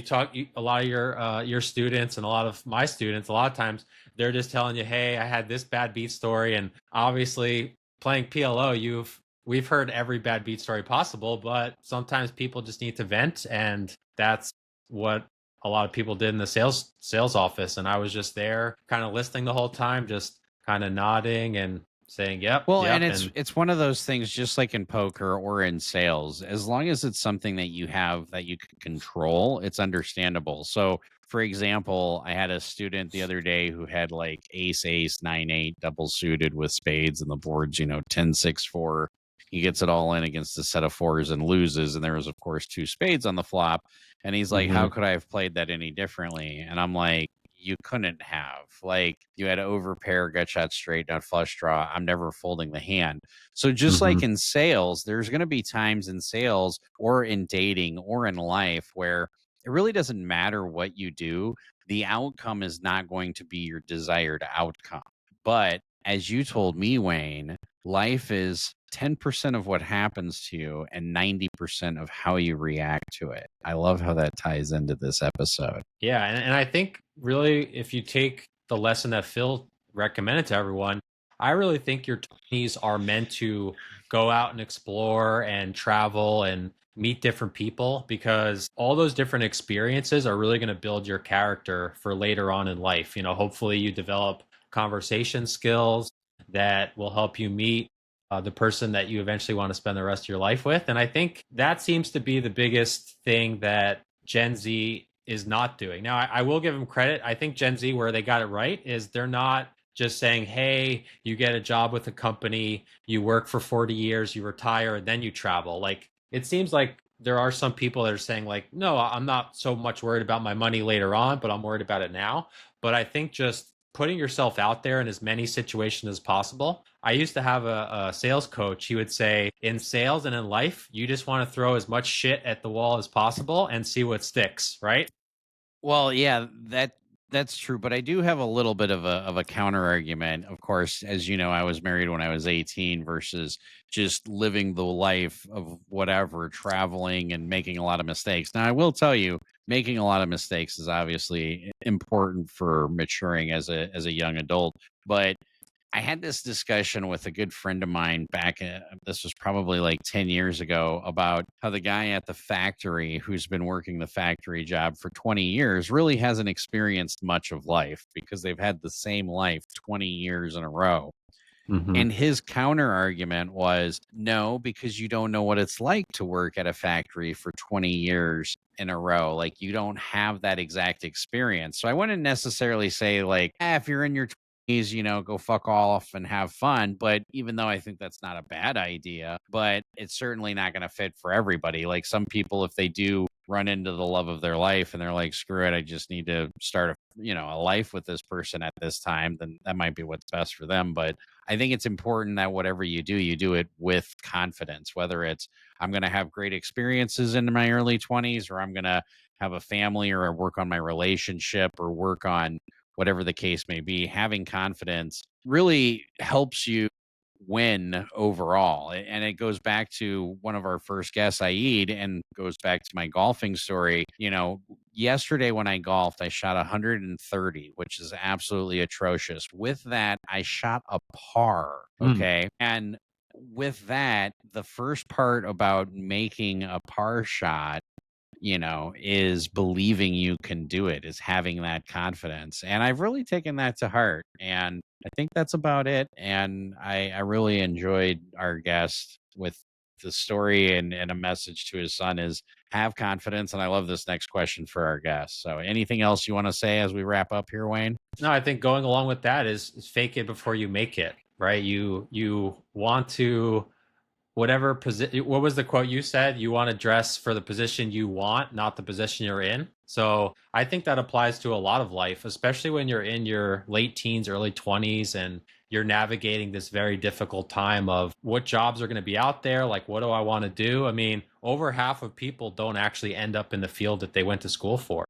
A lot of your students and a lot of my students, a lot of times they're just telling you, hey, I had this bad beat story. And obviously playing PLO, we've heard every bad beat story possible, but sometimes people just need to vent. And that's what a lot of people did in the sales office. And I was just there kind of listening the whole time, just kind of nodding and saying, yep. Well, yep, and it's one of those things, just like in poker or in sales, as long as it's something that you have that you can control, it's understandable. So, for example, I had a student the other day who had like ace, 9-8, double suited with spades, and the board's, 10-6-4. He gets it all in against a set of fours and loses. And there was, of course, 2 spades on the flop. And he's like, how could I have played that any differently? And I'm like, you couldn't have. Like, you had overpair, gut shot straight, not flush draw. I'm never folding the hand. So just like in sales, there's going to be times in sales or in dating or in life where it really doesn't matter what you do. The outcome is not going to be your desired outcome. But as you told me, Wayne, life is 10% of what happens to you and 90% of how you react to it. I love how that ties into this episode. Yeah. And I think really, if you take the lesson that Phil recommended to everyone, I really think your 20s are meant to go out and explore and travel and meet different people, because all those different experiences are really going to build your character for later on in life. Hopefully you develop conversation skills that will help you meet the person that you eventually want to spend the rest of your life with. And I think that seems to be the biggest thing that Gen Z is not doing. Now, I will give them credit. I think Gen Z, where they got it right, is they're not just saying, hey, you get a job with a company, you work for 40 years, you retire, and then you travel. Like, it seems like there are some people that are saying, like, no, I'm not so much worried about my money later on, but I'm worried about it now. But I think just putting yourself out there in as many situations as possible. I used to have a sales coach. He would say, in sales and in life, you just want to throw as much shit at the wall as possible and see what sticks, right? Well, yeah, that's true, but I do have a little bit of a counter argument. Of course, as you know, I was married when I was 18 versus just living the life of whatever, traveling and making a lot of mistakes. Now, I will tell you, making a lot of mistakes is obviously important for maturing as a young adult, but I had this discussion with a good friend of mine back, this was probably like 10 years ago, about how the guy at the factory who's been working the factory job for 20 years really hasn't experienced much of life because they've had the same life 20 years in a row. And his counter argument was, no, because you don't know what it's like to work at a factory for 20 years in a row. Like, you don't have that exact experience. So I wouldn't necessarily say, like, if you're in your 20s, go fuck off and have fun. But even though I think that's not a bad idea, but it's certainly not going to fit for everybody. Like, some people, if they do run into the love of their life and they're like, screw it, I just need to start a life with this person at this time, then that might be what's best for them. But I think it's important that whatever you do it with confidence, whether it's I'm going to have great experiences in my early 20s, or I'm going to have a family, or work on my relationship, or work on whatever the case may be. Having confidence really helps you win overall. And it goes back to one of our first guests, Aid, and goes back to my golfing story. Yesterday when I golfed, I shot 130, which is absolutely atrocious. With that, I shot a par. Okay. And with that, the first part about making a par shot, is believing you can do it, is having that confidence. And I've really taken that to heart. And I think that's about it. And I really enjoyed our guest with the story and a message to his son is have confidence. And I love this next question for our guest. So anything else you want to say as we wrap up here, Wayne? No, I think going along with that is fake it before you make it, right? You want to, whatever position, what was the quote you said? You want to dress for the position you want, not the position you're in. So I think that applies to a lot of life, especially when you're in your late teens, early 20s, and you're navigating this very difficult time of what jobs are going to be out there. Like, what do I want to do? I mean, over half of people don't actually end up in the field that they went to school for.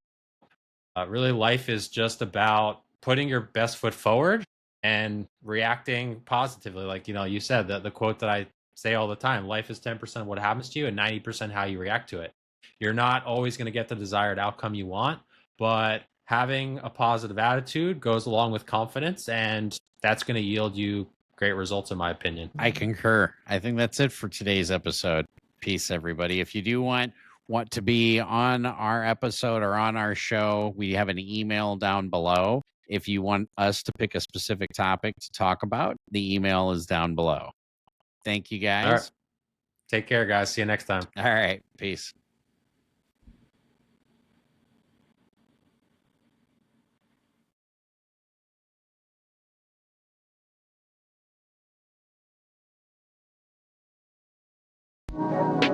Really, life is just about putting your best foot forward and reacting positively. Like, you said, the quote that I say all the time, life is 10% what happens to you and 90% how you react to it. You're not always going to get the desired outcome you want, but having a positive attitude goes along with confidence, and that's going to yield you great results, in my opinion. I concur. I think that's it for today's episode. Peace, everybody. If you do want to be on our episode or on our show, we have an email down below. If you want us to pick a specific topic to talk about, the email is down below. Thank you, guys. All right. Take care, guys. See you next time. All right. Peace. You